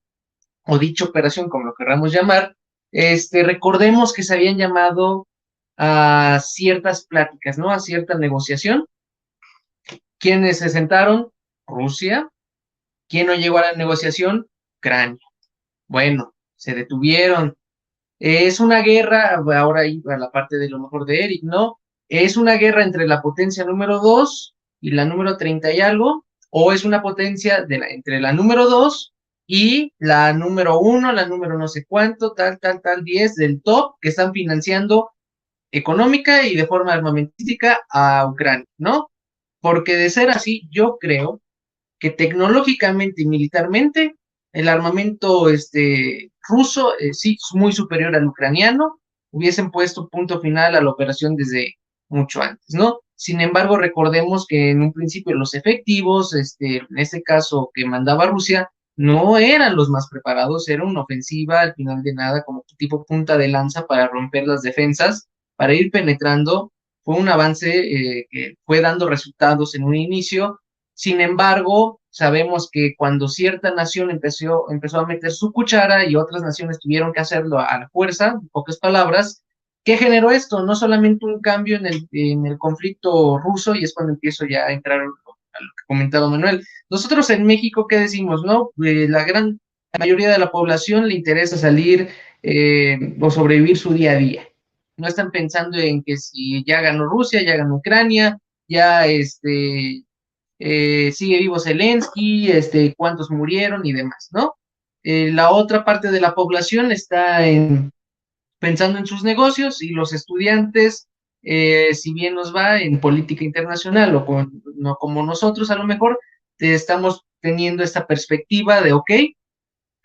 o dicha operación, como lo queramos llamar, recordemos que se habían llamado a ciertas pláticas, ¿no? A cierta negociación. ¿Quiénes se sentaron? Rusia. ¿Quién no llegó a la negociación? Ucrania. Bueno, se detuvieron. Es una guerra, ahora iba a la parte de lo mejor de Eric, ¿no? Es una guerra entre la potencia número 2 y la número 30 y algo, o es una potencia entre la número 2 y la número 1, la número no sé cuánto, tal, 10 del top, que están financiando económica y de forma armamentística a Ucrania, ¿no? Porque de ser así, yo creo que tecnológicamente y militarmente el armamento ruso sí es muy superior al ucraniano, hubiesen puesto punto final a la operación desde mucho antes, ¿no? Sin embargo, recordemos que en un principio los efectivos, en este caso que mandaba Rusia, no eran los más preparados, era una ofensiva al final de nada como tipo punta de lanza para romper las defensas, para ir penetrando. Fue un avance que fue dando resultados en un inicio. Sin embargo, sabemos que cuando cierta nación empezó a meter su cuchara y otras naciones tuvieron que hacerlo a la fuerza, en pocas palabras, ¿qué generó esto? No solamente un cambio en el conflicto ruso, y es cuando empiezo ya a entrar a lo que comentaba Manuel. Nosotros en México, ¿qué decimos, no? La gran mayoría de la población le interesa salir o sobrevivir su día a día. No están pensando en que si ya ganó Rusia, ya ganó Ucrania, ya sigue vivo Zelensky, cuántos murieron y demás, ¿no? La otra parte de la población está pensando en sus negocios y los estudiantes, si bien nos va en política internacional o no como nosotros a lo mejor, estamos teniendo esta perspectiva de, ok,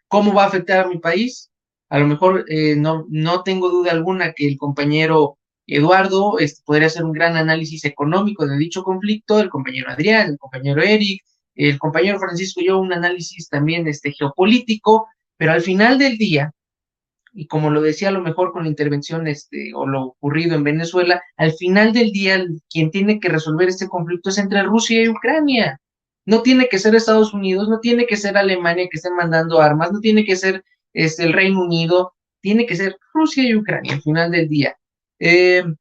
¿cómo va a afectar a mi país? A lo mejor no tengo duda alguna que el compañero Eduardo podría hacer un gran análisis económico de dicho conflicto, el compañero Adrián, el compañero Eric, el compañero Francisco y yo un análisis también geopolítico, pero al final del día, y como lo decía a lo mejor con la intervención o lo ocurrido en Venezuela, al final del día quien tiene que resolver este conflicto es entre Rusia y Ucrania. No tiene que ser Estados Unidos, no tiene que ser Alemania que estén mandando armas, no tiene que ser el Reino Unido, tiene que ser Rusia y Ucrania al final del día. Que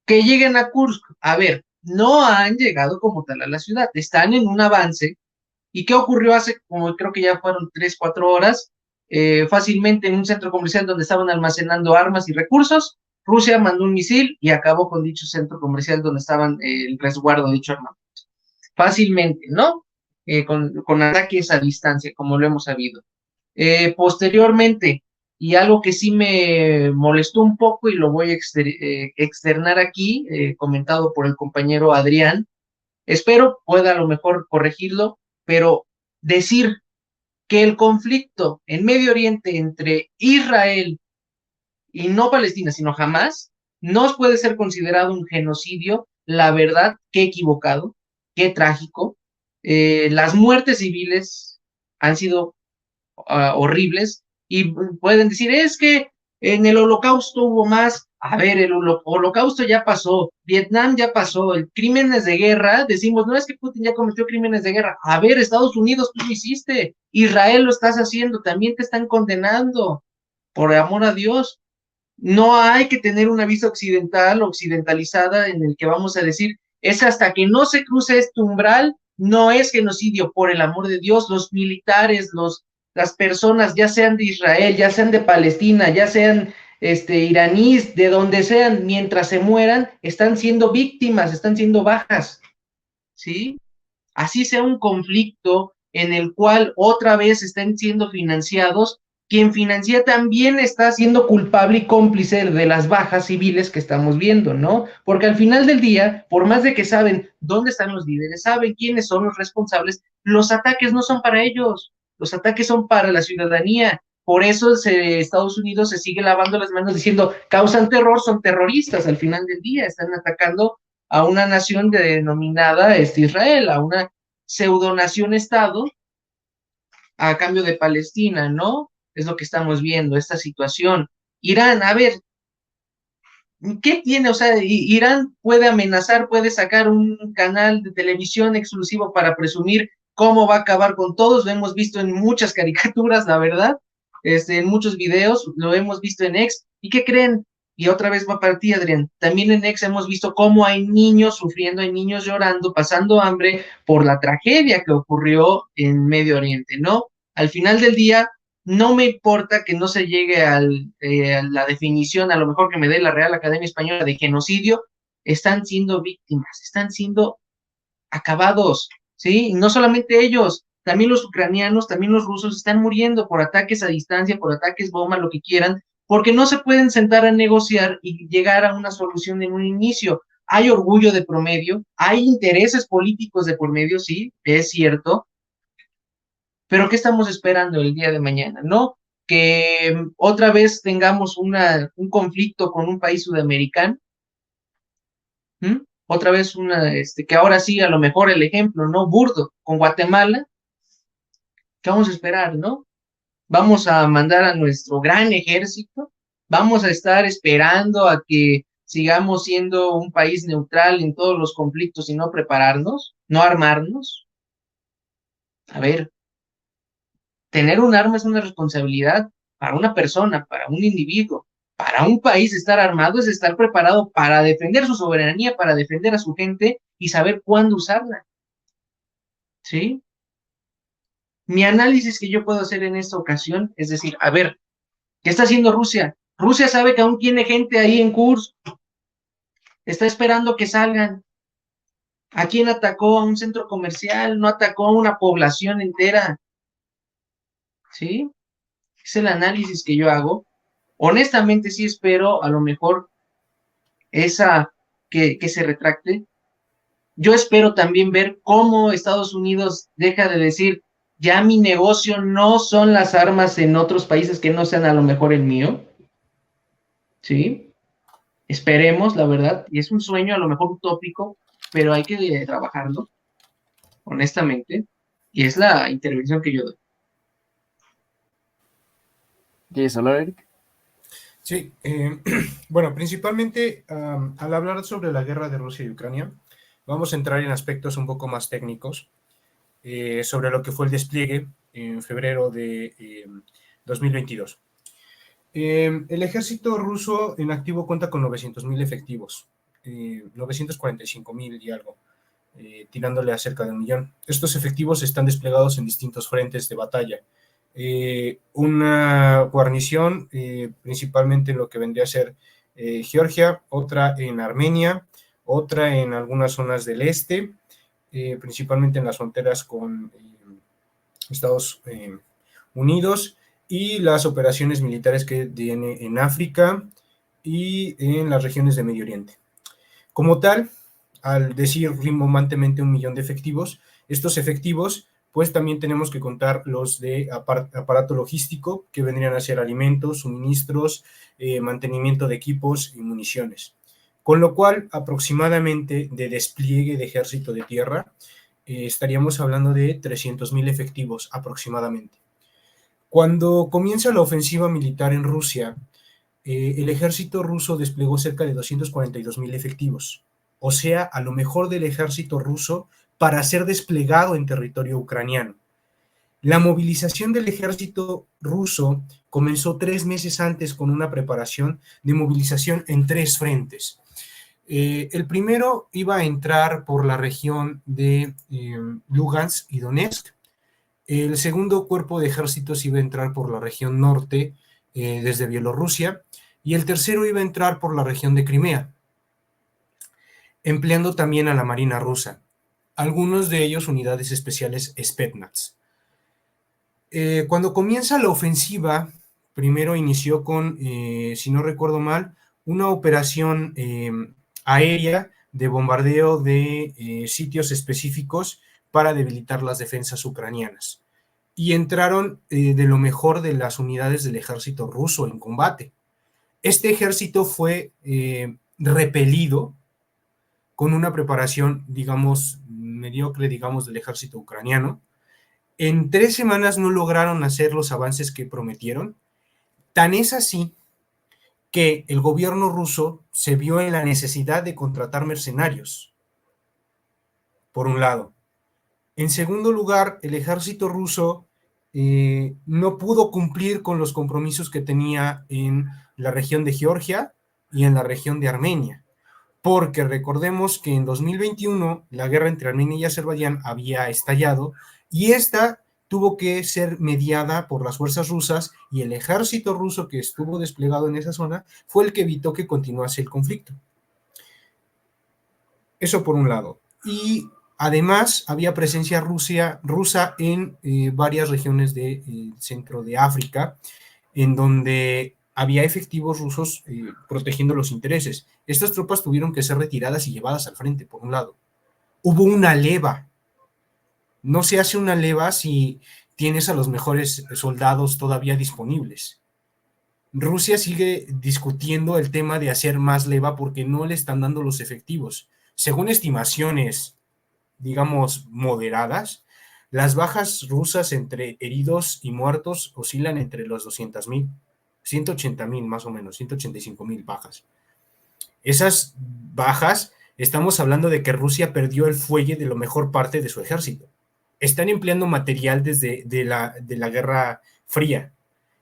lleguen a Kursk, a ver, no han llegado como tal a la ciudad, están en un avance. ¿Y qué ocurrió hace como creo que ya fueron 3, 4 horas? Fácilmente en un centro comercial donde estaban almacenando armas y recursos, Rusia mandó un misil y acabó con dicho centro comercial donde estaban el resguardo de dicho armamento. Fácilmente, ¿no? Con ataques a distancia, como lo hemos sabido. Posteriormente, y algo que sí me molestó un poco y lo voy a externar aquí, comentado por el compañero Adrián, espero pueda a lo mejor corregirlo, pero decir que el conflicto en Medio Oriente entre Israel y no Palestina, sino Hamas, no puede ser considerado un genocidio, la verdad, qué equivocado. qué trágico. Las muertes civiles han sido horribles y pueden decir, es que en el holocausto hubo más. A ver, el holocausto ya pasó, Vietnam ya pasó, el crímenes de guerra, decimos, no es que Putin ya cometió crímenes de guerra. A ver, Estados Unidos, tú lo hiciste, Israel lo estás haciendo, también te están condenando, por amor a Dios. No hay que tener una vista occidental, occidentalizada, en el que vamos a decir, es hasta que no se cruce este umbral, no es genocidio, por el amor de Dios. Los militares, las personas, ya sean de Israel, ya sean de Palestina, ya sean iraníes, de donde sean, mientras se mueran, están siendo víctimas, están siendo bajas, ¿sí? Así sea un conflicto en el cual otra vez estén siendo financiados, quien financia también está siendo culpable y cómplice de las bajas civiles que estamos viendo, ¿no? Porque al final del día, por más de que saben dónde están los líderes, saben quiénes son los responsables, los ataques no son para ellos, los ataques son para la ciudadanía. Por eso Estados Unidos se sigue lavando las manos diciendo, causan terror, son terroristas. Al final del día están atacando a una nación denominada Israel, a una pseudonación-estado a cambio de Palestina, ¿no? Es lo que estamos viendo, esta situación. Irán, a ver, ¿qué tiene? O sea, Irán puede amenazar, puede sacar un canal de televisión exclusivo para presumir cómo va a acabar con todos. Lo hemos visto en muchas caricaturas, la verdad, en muchos videos, lo hemos visto en X. ¿Y qué creen? Y otra vez va para ti, Adrián. También en X hemos visto cómo hay niños sufriendo, hay niños llorando, pasando hambre por la tragedia que ocurrió en Medio Oriente, ¿no? Al final del día, no me importa que no se llegue a la definición, a lo mejor que me dé la Real Academia Española de genocidio, están siendo víctimas, están siendo acabados, ¿sí? Y no solamente ellos, también los ucranianos, también los rusos están muriendo por ataques a distancia, por ataques bomba, lo que quieran, porque no se pueden sentar a negociar y llegar a una solución en un inicio. Hay orgullo de promedio, hay intereses políticos de por medio, sí, es cierto, pero ¿qué estamos esperando el día de mañana? ¿No? Que otra vez tengamos un conflicto con un país sudamericano. Otra vez que ahora sí, a lo mejor el ejemplo, ¿no? Burdo, con Guatemala. ¿Qué vamos a esperar, no? Vamos a mandar a nuestro gran ejército, vamos a estar esperando a que sigamos siendo un país neutral en todos los conflictos y no prepararnos, no armarnos. A ver, tener un arma es una responsabilidad para una persona, para un individuo. Para un país estar armado es estar preparado para defender su soberanía, para defender a su gente y saber cuándo usarla. ¿Sí? Mi análisis que yo puedo hacer en esta ocasión es decir, a ver, ¿qué está haciendo Rusia? Rusia sabe que aún tiene gente ahí en Kursk, está esperando que salgan. ¿A quién atacó? A un centro comercial, no atacó a una población entera. ¿Sí? Es el análisis que yo hago. Honestamente sí espero a lo mejor que se retracte. Yo espero también ver cómo Estados Unidos deja de decir, ya mi negocio no son las armas en otros países que no sean a lo mejor el mío. ¿Sí? Esperemos, la verdad, y es un sueño a lo mejor utópico, pero hay que trabajarlo, honestamente, y es la intervención que yo doy. ¿Quieres hablar, Eric? Sí, bueno, principalmente al hablar sobre la guerra de Rusia y Ucrania, vamos a entrar en aspectos un poco más técnicos sobre lo que fue el despliegue en febrero de 2022. El ejército ruso en activo cuenta con 900,000 efectivos, 945,000 y algo, tirándole a cerca de 1,000,000. Estos efectivos están desplegados en distintos frentes de batalla. Una guarnición principalmente en lo que vendría a ser Georgia, otra en Armenia, otra en algunas zonas del este, principalmente en las fronteras con Estados Unidos, y las operaciones militares que tiene en África y en las regiones de Medio Oriente. Como tal, al decir rimbombantemente 1,000,000 de efectivos, estos efectivos pues también tenemos que contar los de aparato logístico, que vendrían a ser alimentos, suministros, mantenimiento de equipos y municiones. con lo cual aproximadamente de despliegue de ejército de tierra estaríamos hablando de 300,000 efectivos aproximadamente. Cuando comienza la ofensiva militar en Rusia, el ejército ruso desplegó cerca de 242,000 efectivos, o sea, a lo mejor del ejército ruso para ser desplegado en territorio ucraniano. La movilización del ejército ruso comenzó 3 meses antes con una preparación de movilización en 3 frentes. El primero iba a entrar por la región de Lugansk y Donetsk. El segundo cuerpo de ejércitos iba a entrar por la región norte desde Bielorrusia, y el tercero iba a entrar por la región de Crimea, empleando también a la Marina rusa, algunos de ellos unidades especiales Spetsnaz. Cuando comienza la ofensiva, primero inició con, si no recuerdo mal, una operación aérea de bombardeo de sitios específicos para debilitar las defensas ucranianas. Y entraron de lo mejor de las unidades del ejército ruso en combate. Este ejército fue repelido con una preparación, digamos, mediocre, digamos, del ejército ucraniano. En 3 semanas no lograron hacer los avances que prometieron. Tan es así que el gobierno ruso se vio en la necesidad de contratar mercenarios, por un lado. En segundo lugar, el ejército ruso no pudo cumplir con los compromisos que tenía en la región de Georgia y en la región de Armenia, porque recordemos que en 2021 la guerra entre Armenia y Azerbaiyán había estallado, y esta tuvo que ser mediada por las fuerzas rusas, y el ejército ruso que estuvo desplegado en esa zona fue el que evitó que continuase el conflicto. Eso por un lado. Y además había presencia rusa en varias regiones del centro de África, en donde había efectivos rusos protegiendo los intereses. Estas tropas tuvieron que ser retiradas y llevadas al frente, por un lado. Hubo una leva. No se hace una leva si tienes a los mejores soldados todavía disponibles. Rusia sigue discutiendo el tema de hacer más leva porque no le están dando los efectivos. Según estimaciones, digamos, moderadas, las bajas rusas entre heridos y muertos oscilan entre los 200,000, 180,000 más o menos, 185,000 bajas. Esas bajas, estamos hablando de que Rusia perdió el fuelle de la mejor parte de su ejército. Están empleando material desde de la Guerra Fría.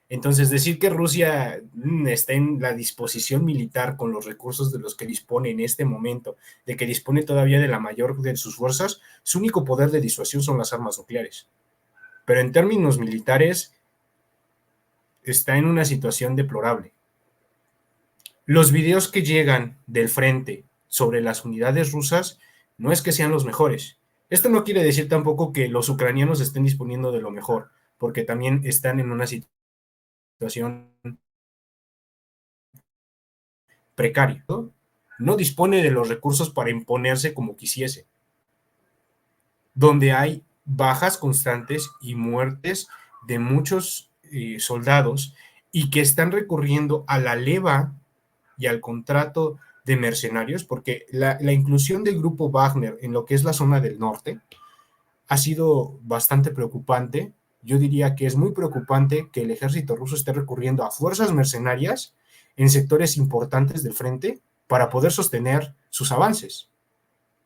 Entonces, decir que Rusia está en la disposición militar con los recursos de los que dispone en este momento, de que dispone todavía de la mayor de sus fuerzas, su único poder de disuasión son las armas nucleares. Pero en términos militares, está en una situación deplorable. Los videos que llegan del frente sobre las unidades rusas no es que sean los mejores. Esto no quiere decir tampoco que los ucranianos estén disponiendo de lo mejor, porque también están en una situación precaria, no dispone de los recursos para imponerse como quisiese, donde hay bajas constantes y muertes de muchos soldados, y que están recurriendo a la leva y al contrato de mercenarios, porque la inclusión del grupo Wagner en lo que es la zona del norte ha sido bastante preocupante. Yo diría que es muy preocupante que el ejército ruso esté recurriendo a fuerzas mercenarias en sectores importantes del frente para poder sostener sus avances.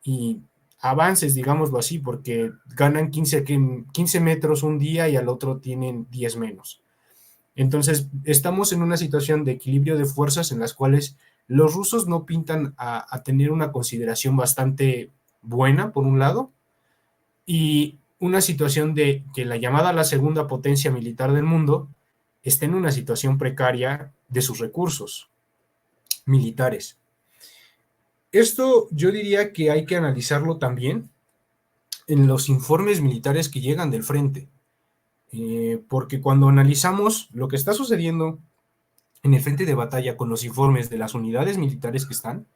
Y avances, digámoslo así, porque ganan 15 metros un día y al otro tienen 10 menos. Entonces, estamos en una situación de equilibrio de fuerzas en las cuales los rusos no pintan a tener una consideración bastante buena, por un lado, y una situación de que la llamada a la segunda potencia militar del mundo está en una situación precaria de sus recursos militares. Esto yo diría que hay que analizarlo también en los informes militares que llegan del frente, porque cuando analizamos lo que está sucediendo en el frente de batalla con los informes de las unidades militares que están,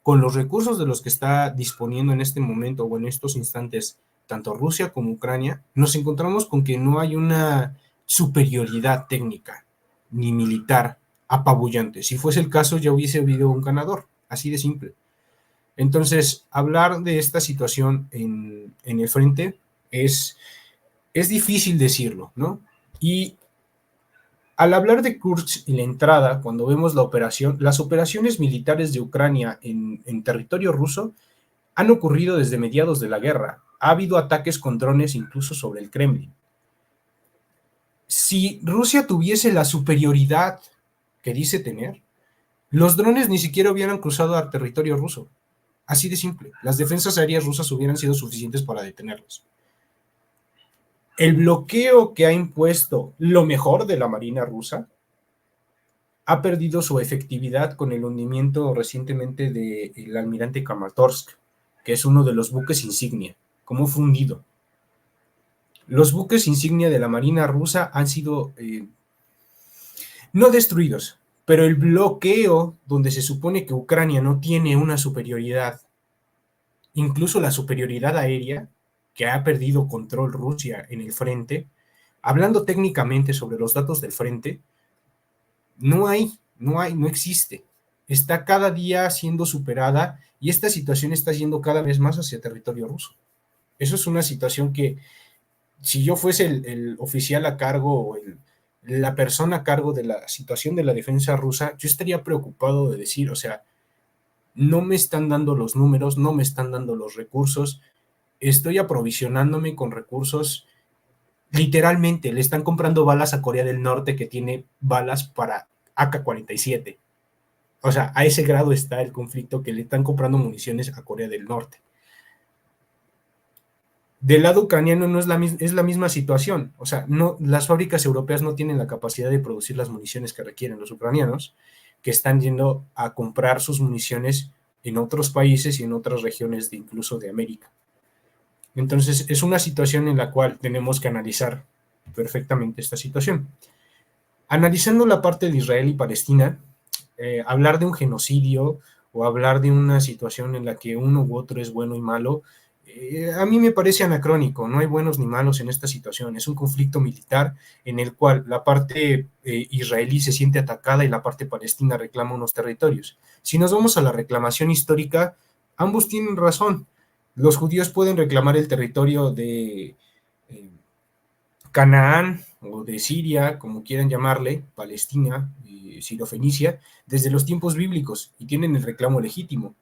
con los recursos de los que está disponiendo en este momento o en estos instantes tanto Rusia como Ucrania, nos encontramos con que no hay una superioridad técnica ni militar apabullante. Si fuese el caso, ya hubiese habido un ganador. así de simple. Entonces, hablar de esta situación en el frente es difícil decirlo, ¿no? Y al hablar de Kursk y la entrada, cuando vemos las operaciones militares de Ucrania en territorio ruso han ocurrido desde mediados de la guerra. Ha habido ataques con drones incluso sobre el Kremlin. Si Rusia tuviese la superioridad que dice tener, los drones ni siquiera hubieran cruzado al territorio ruso. Así de simple. Las defensas aéreas rusas hubieran sido suficientes para detenerlos. El bloqueo que ha impuesto lo mejor de la Marina rusa ha perdido su efectividad con el hundimiento recientemente del almirante Kramatorsk, que es uno de los buques insignia, como fundido. Los buques insignia de la Marina rusa han sido no destruidos, pero el bloqueo donde se supone que Ucrania no tiene una superioridad, incluso la superioridad aérea, que ha perdido control Rusia en el frente, hablando técnicamente sobre los datos del frente, no existe. Está cada día siendo superada y esta situación está yendo cada vez más hacia territorio ruso. Eso es una situación que, si yo fuese el oficial a cargo o la persona a cargo de la situación de la defensa rusa, yo estaría preocupado de decir, o sea, no me están dando los números, no me están dando los recursos, estoy aprovisionándome con recursos, literalmente le están comprando balas a Corea del Norte que tiene balas para AK-47. O sea, a ese grado está el conflicto, que le están comprando municiones a Corea del Norte. Del lado ucraniano no es la misma situación. O sea, no, las fábricas europeas no tienen la capacidad de producir las municiones que requieren los ucranianos, que están yendo a comprar sus municiones en otros países y en otras regiones incluso de América. Entonces, es una situación en la cual tenemos que analizar perfectamente esta situación. Analizando la parte de Israel y Palestina, hablar de un genocidio o hablar de una situación en la que uno u otro es bueno y malo, a mí me parece anacrónico. No hay buenos ni malos en esta situación. Es un conflicto militar en el cual la parte israelí se siente atacada y la parte palestina reclama unos territorios. Si nos vamos a la reclamación histórica, ambos tienen razón. Los judíos pueden reclamar el territorio de Canaán o de Siria, como quieran llamarle, Palestina, Sirofenicia, desde los tiempos bíblicos y tienen el reclamo legítimo.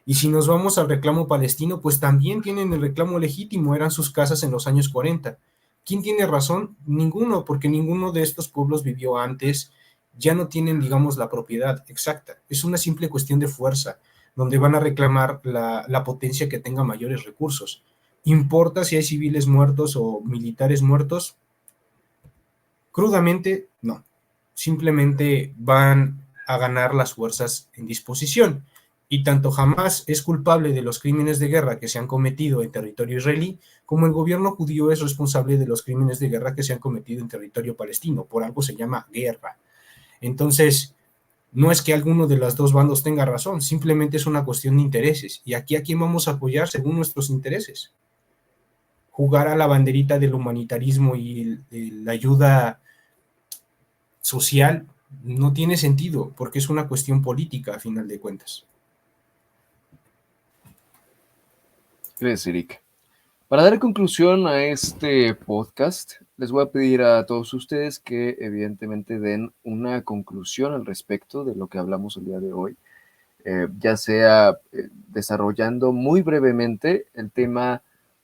Y si nos vamos al reclamo palestino, pues también tienen el reclamo legítimo, eran sus casas en los años 40. ¿Quién tiene razón? Ninguno, porque ninguno de estos pueblos vivió antes, ya no tienen, digamos, la propiedad exacta. Es una simple cuestión de fuerza, donde van a reclamar la potencia que tenga mayores recursos. ¿Importa si hay civiles muertos o militares muertos? Crudamente, no. Simplemente van a ganar las fuerzas en disposición. Y tanto Hamás es culpable de los crímenes de guerra que se han cometido en territorio israelí, como el gobierno judío es responsable de los crímenes de guerra que se han cometido en territorio palestino. Por algo se llama guerra. Entonces, no es que alguno de los dos bandos tenga razón, simplemente es una cuestión de intereses. Y aquí a quién vamos a apoyar según nuestros intereses. Jugar a la banderita del humanitarismo y la ayuda social no tiene sentido, porque es una cuestión política a final de cuentas. Gracias, Eric. Para dar conclusión a este podcast, les voy a pedir a todos ustedes que evidentemente den una conclusión al respecto de lo que hablamos el día de hoy, ya sea desarrollando muy brevemente el tema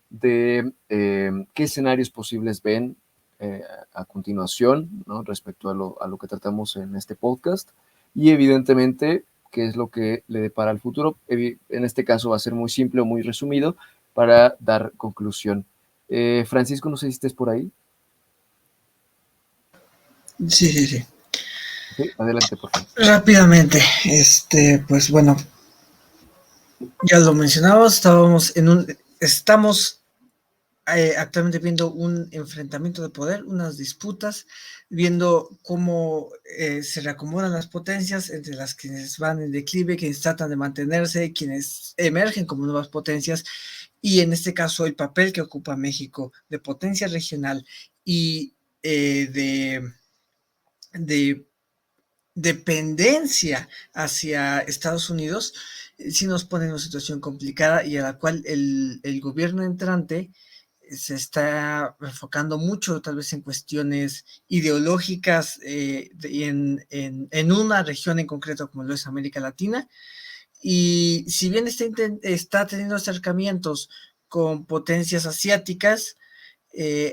de qué escenarios posibles ven a continuación, ¿no? Respecto a lo que tratamos en este podcast, y evidentemente qué es lo que le depara al futuro. En este caso va a ser muy simple o muy resumido para dar conclusión. Francisco, no sé si estés por ahí. Sí. Sí, adelante, por favor. Rápidamente, pues bueno, ya lo mencionamos, estamos actualmente viendo un enfrentamiento de poder, unas disputas, viendo cómo se reacomodan las potencias entre las quienes van en declive, quienes tratan de mantenerse, quienes emergen como nuevas potencias, y en este caso el papel que ocupa México de potencia regional y de dependencia hacia Estados Unidos, sí nos pone en una situación complicada y a la cual el gobierno entrante se está enfocando mucho tal vez en cuestiones ideológicas en una región en concreto como lo es América Latina. Y si bien está teniendo acercamientos con potencias asiáticas,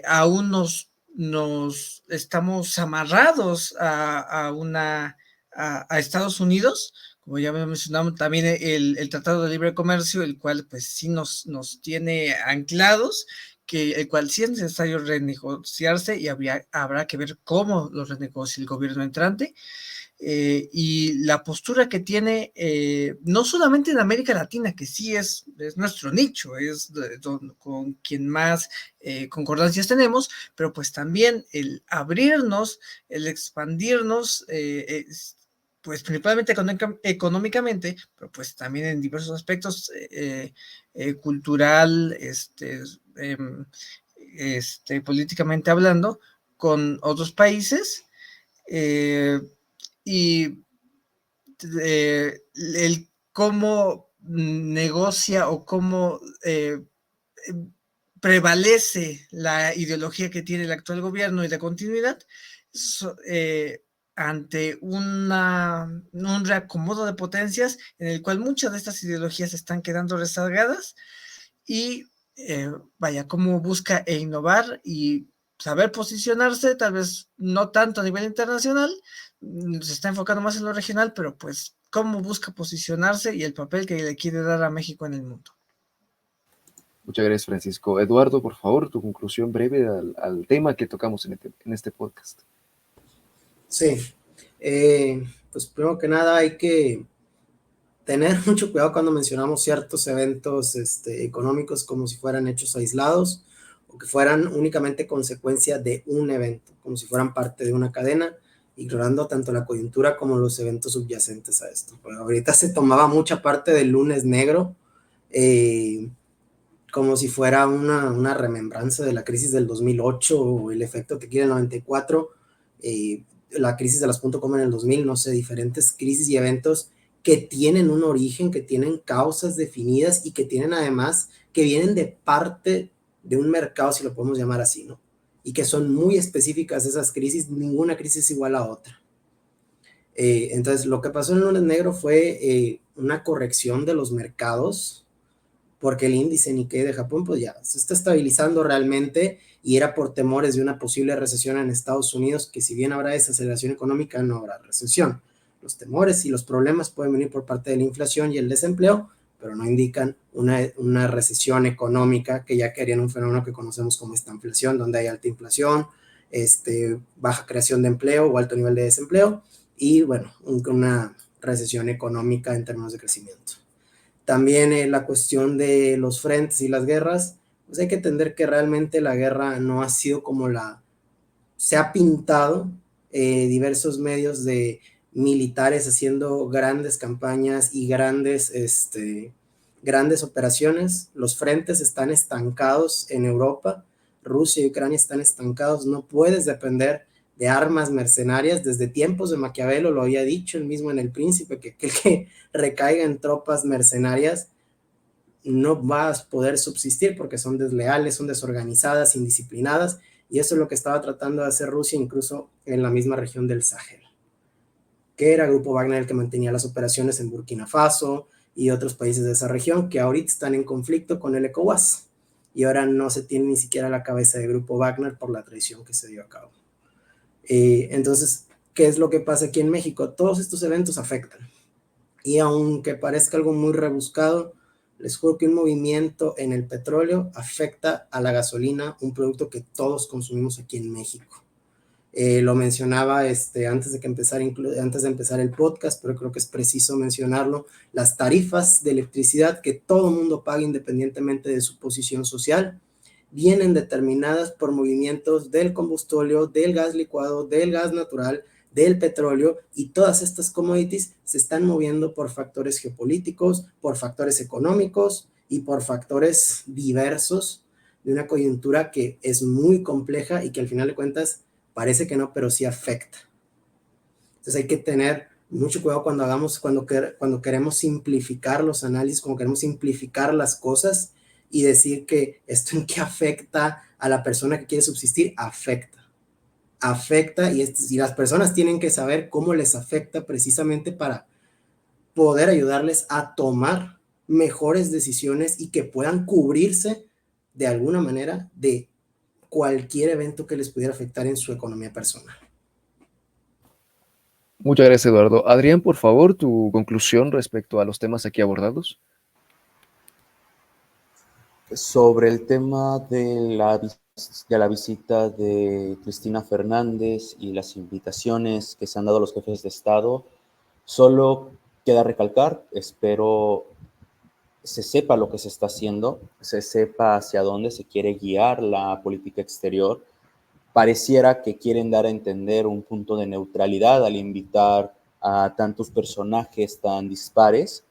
aún nos estamos amarrados a Estados Unidos, como ya mencionamos, también el Tratado de Libre Comercio, el cual pues sí nos tiene anclados, el cual sí es necesario renegociarse y habrá que ver cómo lo renegocia el gobierno entrante. Y la postura que tiene, no solamente en América Latina, que sí es nuestro nicho, es con quien más concordancias tenemos, pero pues también el abrirnos, el expandirnos, pues principalmente económicamente, pero pues también en diversos aspectos, cultural, políticamente hablando, con otros países. Eh, y el cómo negocia o cómo prevalece la ideología que tiene el actual gobierno y de continuidad ante un reacomodo de potencias en el cual muchas de estas ideologías están quedando rezagadas y vaya, cómo busca innovar y saber posicionarse, tal vez no tanto a nivel internacional, se está enfocando más en lo regional, pero pues cómo busca posicionarse y el papel que le quiere dar a México en el mundo. Muchas gracias, Francisco. Eduardo, por favor, tu conclusión breve al tema que tocamos en este podcast. Sí, pues primero que nada hay que tener mucho cuidado cuando mencionamos ciertos eventos económicos como si fueran hechos aislados o que fueran únicamente consecuencia de un evento, como si fueran parte de una cadena, ignorando tanto la coyuntura como los eventos subyacentes a esto. Pero ahorita se tomaba mucha parte del lunes negro como si fuera una remembranza de la crisis del 2008 o el efecto tequila del 94, la crisis de las .com en el 2000, no sé, diferentes crisis y eventos que tienen un origen, que tienen causas definidas y que tienen además, que vienen de parte de un mercado, si lo podemos llamar así, ¿no? Y que son muy específicas esas crisis, ninguna crisis es igual a otra. Entonces, lo que pasó en el lunes negro fue una corrección de los mercados, porque el índice Nikkei de Japón pues ya se está estabilizando realmente y era por temores de una posible recesión en Estados Unidos, que si bien habrá desaceleración económica, no habrá recesión. Los temores y los problemas pueden venir por parte de la inflación y el desempleo, pero no indican una recesión económica, que ya querían un fenómeno que conocemos como esta inflación, donde hay alta inflación, baja creación de empleo o alto nivel de desempleo, y bueno, una recesión económica en términos de crecimiento. También la cuestión de los frentes y las guerras, pues hay que entender que realmente la guerra no ha sido como se ha pintado, diversos medios de militares haciendo grandes campañas y grandes operaciones. Los frentes están estancados en Europa, Rusia y Ucrania están estancados, no puedes depender de armas mercenarias. Desde tiempos de Maquiavelo lo había dicho él mismo en El Príncipe, que el que recaiga en tropas mercenarias no va a poder subsistir porque son desleales, son desorganizadas, indisciplinadas, y eso es lo que estaba tratando de hacer Rusia incluso en la misma región del Sahel, que era Grupo Wagner el que mantenía las operaciones en Burkina Faso y otros países de esa región que ahorita están en conflicto con el ECOWAS, y ahora no se tiene ni siquiera la cabeza de Grupo Wagner por la traición que se dio a cabo. Entonces, ¿qué es lo que pasa aquí en México? Todos estos eventos afectan, y aunque parezca algo muy rebuscado, les juro que un movimiento en el petróleo afecta a la gasolina, un producto que todos consumimos aquí en México. Lo mencionaba antes de empezar el podcast, pero creo que es preciso mencionarlo: las tarifas de electricidad que todo mundo paga independientemente de su posición social vienen determinadas por movimientos del combustóleo, del gas licuado, del gas natural, del petróleo, y todas estas commodities se están moviendo por factores geopolíticos, por factores económicos y por factores diversos de una coyuntura que es muy compleja y que al final de cuentas parece que no, pero sí afecta. Entonces hay que tener mucho cuidado cuando queremos simplificar los análisis, cuando queremos simplificar las cosas y decir que esto en qué afecta a la persona que quiere subsistir, afecta y las personas tienen que saber cómo les afecta precisamente para poder ayudarles a tomar mejores decisiones y que puedan cubrirse de alguna manera de cualquier evento que les pudiera afectar en su economía personal. Muchas gracias, Eduardo. Adrián, por favor, tu conclusión respecto a los temas aquí abordados. Sobre el tema de la visita de Cristina Fernández y las invitaciones que se han dado a los jefes de Estado, solo queda recalcar, espero se sepa lo que se está haciendo, se sepa hacia dónde se quiere guiar la política exterior. Pareciera que quieren dar a entender un punto de neutralidad al invitar a tantos personajes tan dispares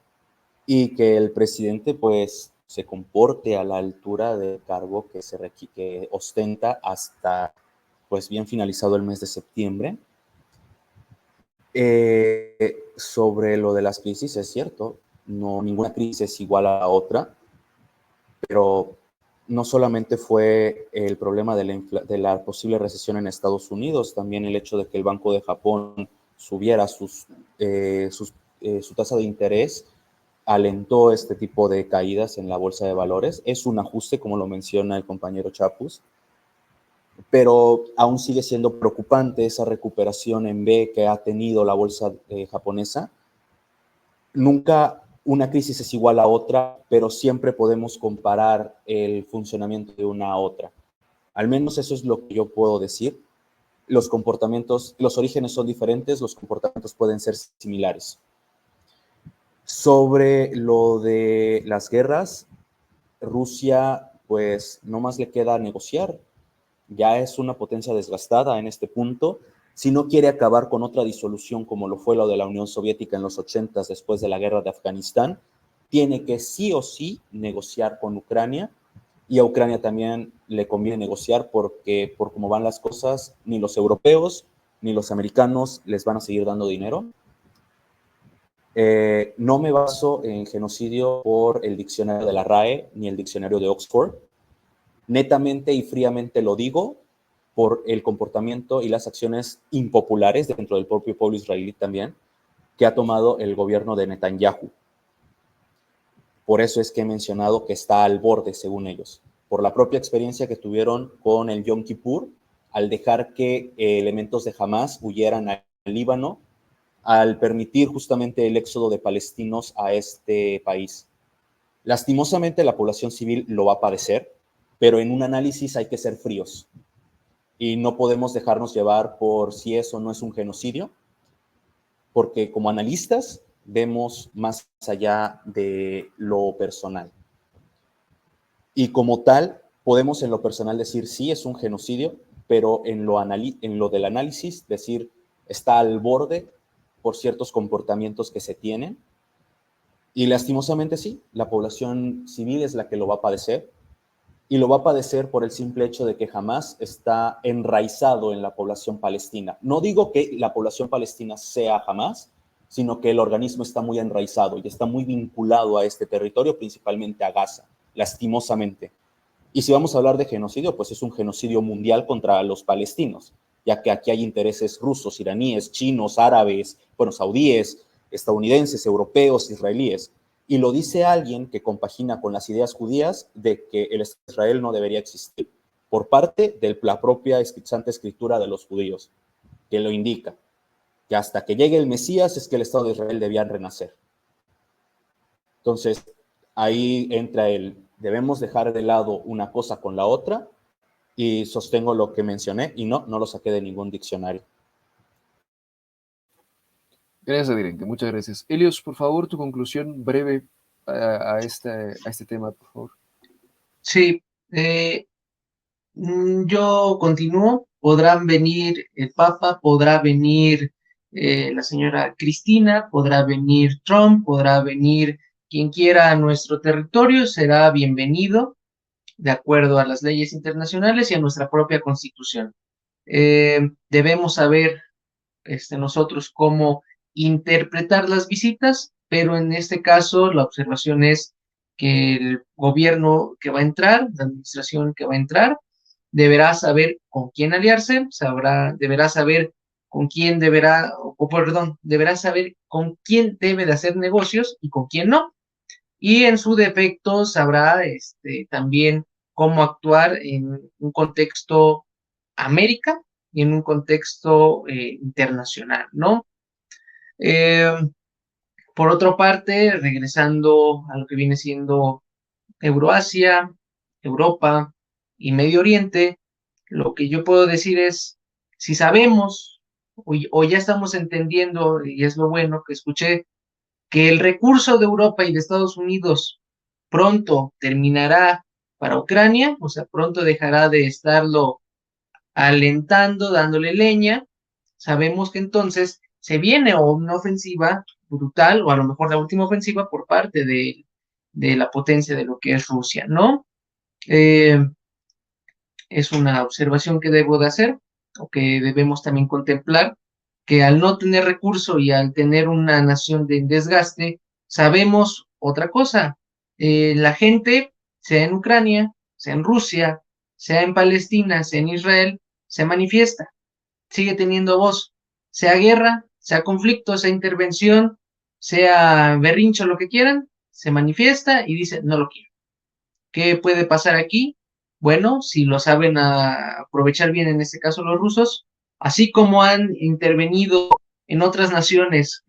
y que el presidente pues se comporte a la altura del cargo que ostenta hasta pues bien finalizado el mes de septiembre. Sobre lo de las crisis, es cierto, no, ninguna crisis es igual a la otra, pero no solamente fue el problema de la posible recesión en Estados Unidos, también el hecho de que el Banco de Japón subiera su tasa de interés alentó este tipo de caídas en la bolsa de valores. Es un ajuste, como lo menciona el compañero Chapus, pero aún sigue siendo preocupante esa recuperación en B que ha tenido la bolsa japonesa. Nunca una crisis es igual a otra, pero siempre podemos comparar el funcionamiento de una a otra. Al menos eso es lo que yo puedo decir. Los orígenes son diferentes, los comportamientos pueden ser similares. Sobre lo de las guerras, Rusia, pues no más le queda negociar. Ya es una potencia desgastada en este punto. Si no quiere acabar con otra disolución como lo fue lo de la Unión Soviética en los 80s después de la guerra de Afganistán, tiene que sí o sí negociar con Ucrania, y a Ucrania también le conviene negociar porque por cómo van las cosas, ni los europeos ni los americanos les van a seguir dando dinero. No me baso en genocidio por el diccionario de la RAE ni el diccionario de Oxford. Netamente y fríamente lo digo por el comportamiento y las acciones impopulares dentro del propio pueblo israelí también que ha tomado el gobierno de Netanyahu. Por eso es que he mencionado que está al borde, según ellos, por la propia experiencia que tuvieron con el Yom Kippur, al dejar que elementos de Hamas huyeran al Líbano, al permitir justamente el éxodo de palestinos a este país. Lastimosamente la población civil lo va a padecer, pero en un análisis hay que ser fríos y no podemos dejarnos llevar por si eso no es un genocidio, porque como analistas vemos más allá de lo personal. Y como tal, podemos en lo personal decir sí, es un genocidio, pero en lo del análisis decir está al borde por ciertos comportamientos que se tienen. Y lastimosamente sí, la población civil es la que lo va a padecer, y lo va a padecer por el simple hecho de que Hamas está enraizado en la población palestina. No digo que la población palestina sea Hamas, sino que el organismo está muy enraizado y está muy vinculado a este territorio, principalmente a Gaza, lastimosamente. Y si vamos a hablar de genocidio, pues es un genocidio mundial contra los palestinos, ya que aquí hay intereses rusos, iraníes, chinos, árabes, bueno, saudíes, estadounidenses, europeos, israelíes. Y lo dice alguien que compagina con las ideas judías de que el Estado de Israel no debería existir, por parte de la propia Santa Escritura de los judíos, que lo indica, que hasta que llegue el Mesías es que el Estado de Israel debía renacer. Entonces, ahí entra debemos dejar de lado una cosa con la otra, y sostengo lo que mencioné, y no lo saqué de ningún diccionario. Gracias, Adrián, muchas gracias. Helios, por favor, tu conclusión breve a este tema, por favor. Sí, yo continúo. Podrán venir el Papa, podrá venir la señora Cristina, podrá venir Trump, podrá venir quien quiera a nuestro territorio, será bienvenido de acuerdo a las leyes internacionales y a nuestra propia Constitución. Debemos saber nosotros cómo interpretar las visitas, pero en este caso la observación es que el gobierno que va a entrar, la administración que va a entrar, deberá saber con quién aliarse, deberá saber con quién deberá saber con quién debe de hacer negocios y con quién no. Y en su defecto sabrá también cómo actuar en un contexto América y en un contexto internacional, ¿no? Eh, por otra parte, regresando a lo que viene siendo Euroasia, Europa y Medio Oriente, lo que yo puedo decir es, si sabemos o ya estamos entendiendo, y es lo bueno que escuché, que el recurso de Europa y de Estados Unidos pronto terminará para Ucrania, o sea, pronto dejará de estarlo alentando, dándole leña, sabemos que entonces se viene o una ofensiva brutal, o a lo mejor la última ofensiva por parte de la potencia de lo que es Rusia, ¿no? Eh, es una observación que debo de hacer, o que debemos también contemplar, que al no tener recurso y al tener una nación de desgaste, sabemos otra cosa. La gente, sea en Ucrania, sea en Rusia, sea en Palestina, sea en Israel, se manifiesta, sigue teniendo voz, sea guerra, sea conflicto, sea intervención, sea berrincho, lo que quieran, se manifiesta y dice, no lo quiero. ¿Qué puede pasar aquí? Bueno, si lo saben aprovechar bien, en este caso los rusos, así como han intervenido en otras naciones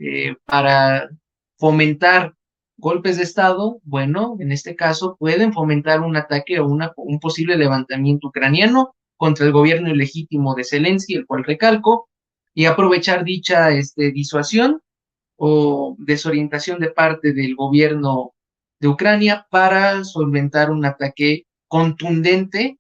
para fomentar golpes de Estado, bueno, en este caso pueden fomentar un ataque o un posible levantamiento ucraniano contra el gobierno ilegítimo de Zelensky, el cual recalco, y aprovechar dicha disuasión o desorientación de parte del gobierno de Ucrania para solventar un ataque contundente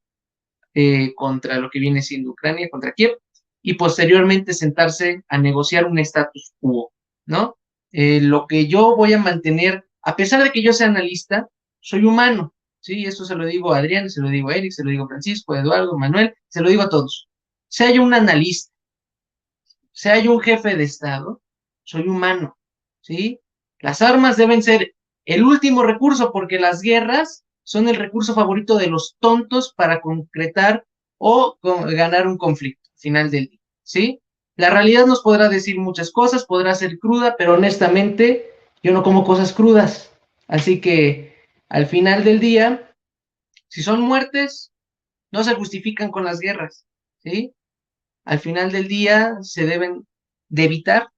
contra lo que viene siendo Ucrania, contra Kiev, y posteriormente sentarse a negociar un status quo, ¿no? Lo que yo voy a mantener, a pesar de que yo sea analista, soy humano, ¿sí? Esto se lo digo a Adrián, se lo digo a Eric, se lo digo a Francisco, a Eduardo, Manuel, se lo digo a todos. Sea yo un analista, sea yo un jefe de Estado, soy humano, ¿sí? Las armas deben ser el último recurso porque las guerras son el recurso favorito de los tontos para concretar o ganar un conflicto, al final del día, ¿sí? La realidad nos podrá decir muchas cosas, podrá ser cruda, pero honestamente yo no como cosas crudas. Así que al final del día, si son muertes, no se justifican con las guerras, ¿sí? Al final del día se deben de evitar,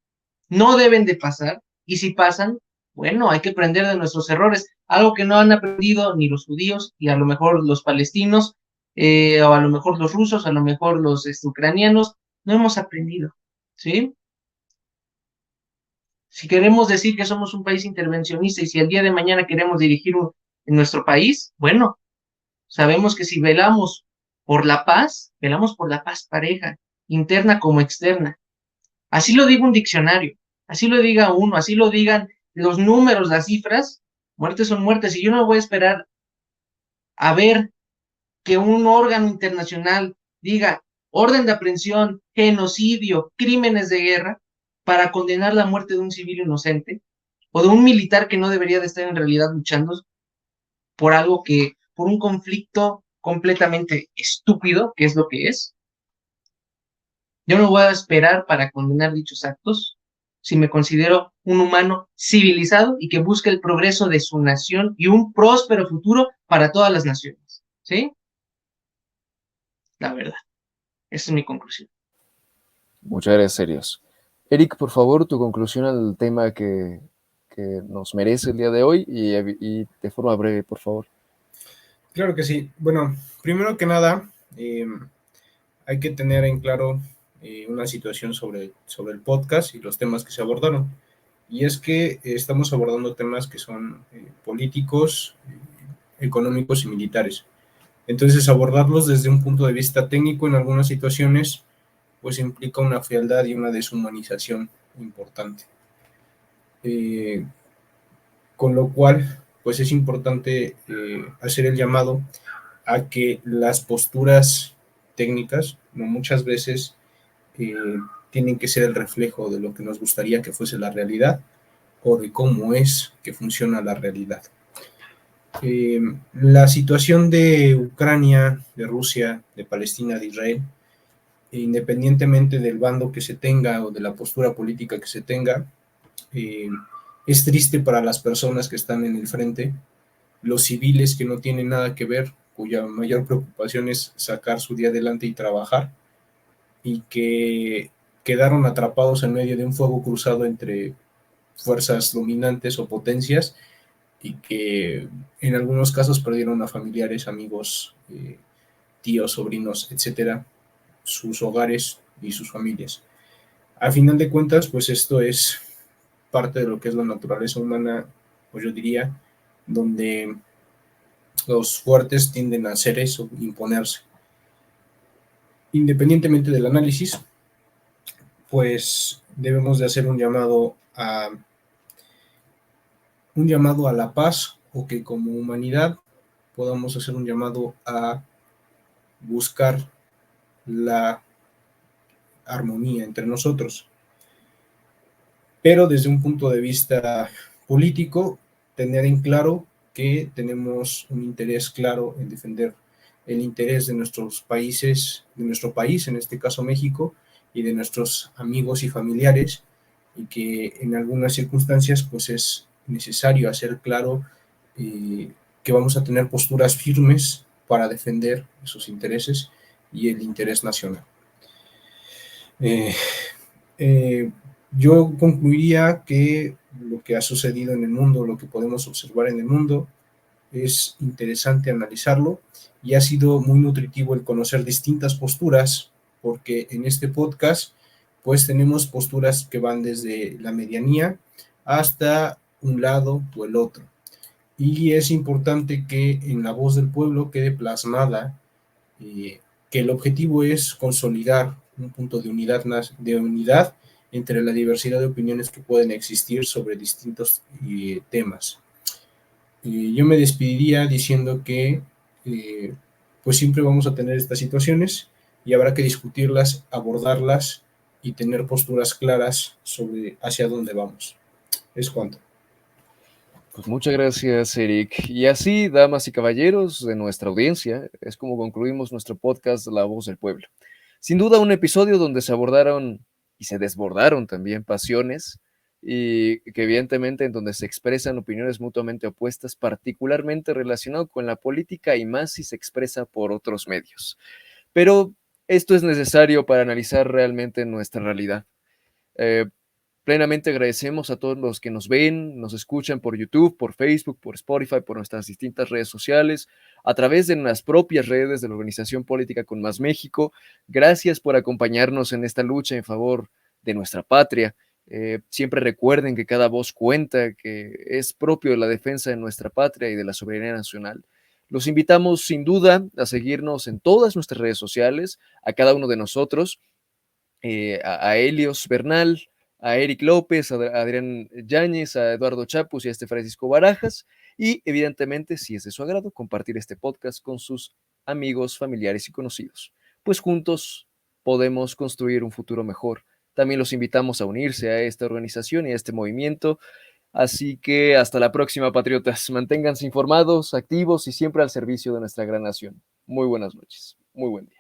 no deben de pasar, y si pasan, bueno, hay que aprender de nuestros errores, algo que no han aprendido ni los judíos, y a lo mejor los palestinos, o a lo mejor los rusos, a lo mejor los ucranianos, no hemos aprendido, ¿sí? Si queremos decir que somos un país intervencionista y si el día de mañana queremos dirigir en nuestro país, bueno, sabemos que si velamos por la paz pareja, interna como externa. Así lo diga un diccionario, así lo diga uno, así lo digan los números, las cifras, muertes son muertes, y yo no voy a esperar a ver que un órgano internacional diga orden de aprehensión, genocidio, crímenes de guerra, para condenar la muerte de un civil inocente, o de un militar que no debería de estar en realidad luchando por un conflicto completamente estúpido, que es lo que es. Yo no voy a esperar para condenar dichos actos si me considero un humano civilizado y que busca el progreso de su nación y un próspero futuro para todas las naciones. ¿Sí? La verdad. Esa es mi conclusión. Muchas gracias, Serios. Eric, por favor, tu conclusión al tema que nos merece el día de hoy y de forma breve, por favor. Claro que sí. Bueno, primero que nada, hay que tener en claro una situación sobre el podcast y los temas que se abordaron. Y es que estamos abordando temas que son políticos, económicos y militares. Entonces, abordarlos desde un punto de vista técnico en algunas situaciones, pues implica una frialdad y una deshumanización importante. Con lo cual, pues es importante hacer el llamado a que las posturas técnicas, no muchas veces tienen que ser el reflejo de lo que nos gustaría que fuese la realidad o de cómo es que funciona la realidad. La situación de Ucrania, de Rusia, de Palestina, de Israel, independientemente del bando que se tenga o de la postura política que se tenga, es triste para las personas que están en el frente, los civiles que no tienen nada que ver, cuya mayor preocupación es sacar su día adelante y trabajar, y que quedaron atrapados en medio de un fuego cruzado entre fuerzas dominantes o potencias, y que en algunos casos perdieron a familiares, amigos, tíos, sobrinos, etcétera, sus hogares y sus familias. Al final de cuentas, pues esto es parte de lo que es la naturaleza humana, pues yo diría, donde los fuertes tienden a hacer eso, imponerse. Independientemente del análisis, pues debemos de hacer un llamado a la paz, o que como humanidad podamos hacer un llamado a buscar la armonía entre nosotros. Pero desde un punto de vista político, tener en claro que tenemos un interés claro en defender el interés de nuestros países, de nuestro país, en este caso México, y de nuestros amigos y familiares, y que en algunas circunstancias pues es necesario hacer claro que vamos a tener posturas firmes para defender esos intereses y el interés nacional. Yo concluiría que lo que ha sucedido en el mundo, lo que podemos observar en el mundo, es interesante analizarlo, y ha sido muy nutritivo el conocer distintas posturas, porque en este podcast pues tenemos posturas que van desde la medianía hasta un lado o el otro. Y es importante que en la voz del pueblo quede plasmada que el objetivo es consolidar un punto de unidad entre la diversidad de opiniones que pueden existir sobre distintos temas. Yo me despediría diciendo que pues siempre vamos a tener estas situaciones, y habrá que discutirlas, abordarlas y tener posturas claras sobre hacia dónde vamos. Es cuanto. Pues muchas gracias, Eric. Y así, damas y caballeros de nuestra audiencia, es como concluimos nuestro podcast La Voz del Pueblo. Sin duda, un episodio donde se abordaron y se desbordaron también pasiones, y que evidentemente en donde se expresan opiniones mutuamente opuestas, particularmente relacionado con la política, y más si se expresa por otros medios. Pero esto es necesario para analizar realmente nuestra realidad. Plenamente agradecemos a todos los que nos ven, nos escuchan por YouTube, por Facebook, por Spotify, por nuestras distintas redes sociales, a través de las propias redes de la Organización Política con Más México. Gracias por acompañarnos en esta lucha en favor de nuestra patria. Siempre recuerden que cada voz cuenta, que es propio de la defensa de nuestra patria y de la soberanía nacional. Los invitamos sin duda a seguirnos en todas nuestras redes sociales, a cada uno de nosotros, a Helios Bernal, a Eric López, a Adrián Yáñez, a Eduardo Chapus y a Francisco Barajas, y evidentemente, si es de su agrado, compartir este podcast con sus amigos, familiares y conocidos, pues juntos podemos construir un futuro mejor. También los invitamos a unirse a esta organización y a este movimiento. Así que hasta la próxima, patriotas. Manténganse informados, activos y siempre al servicio de nuestra gran nación. Muy buenas noches. Muy buen día.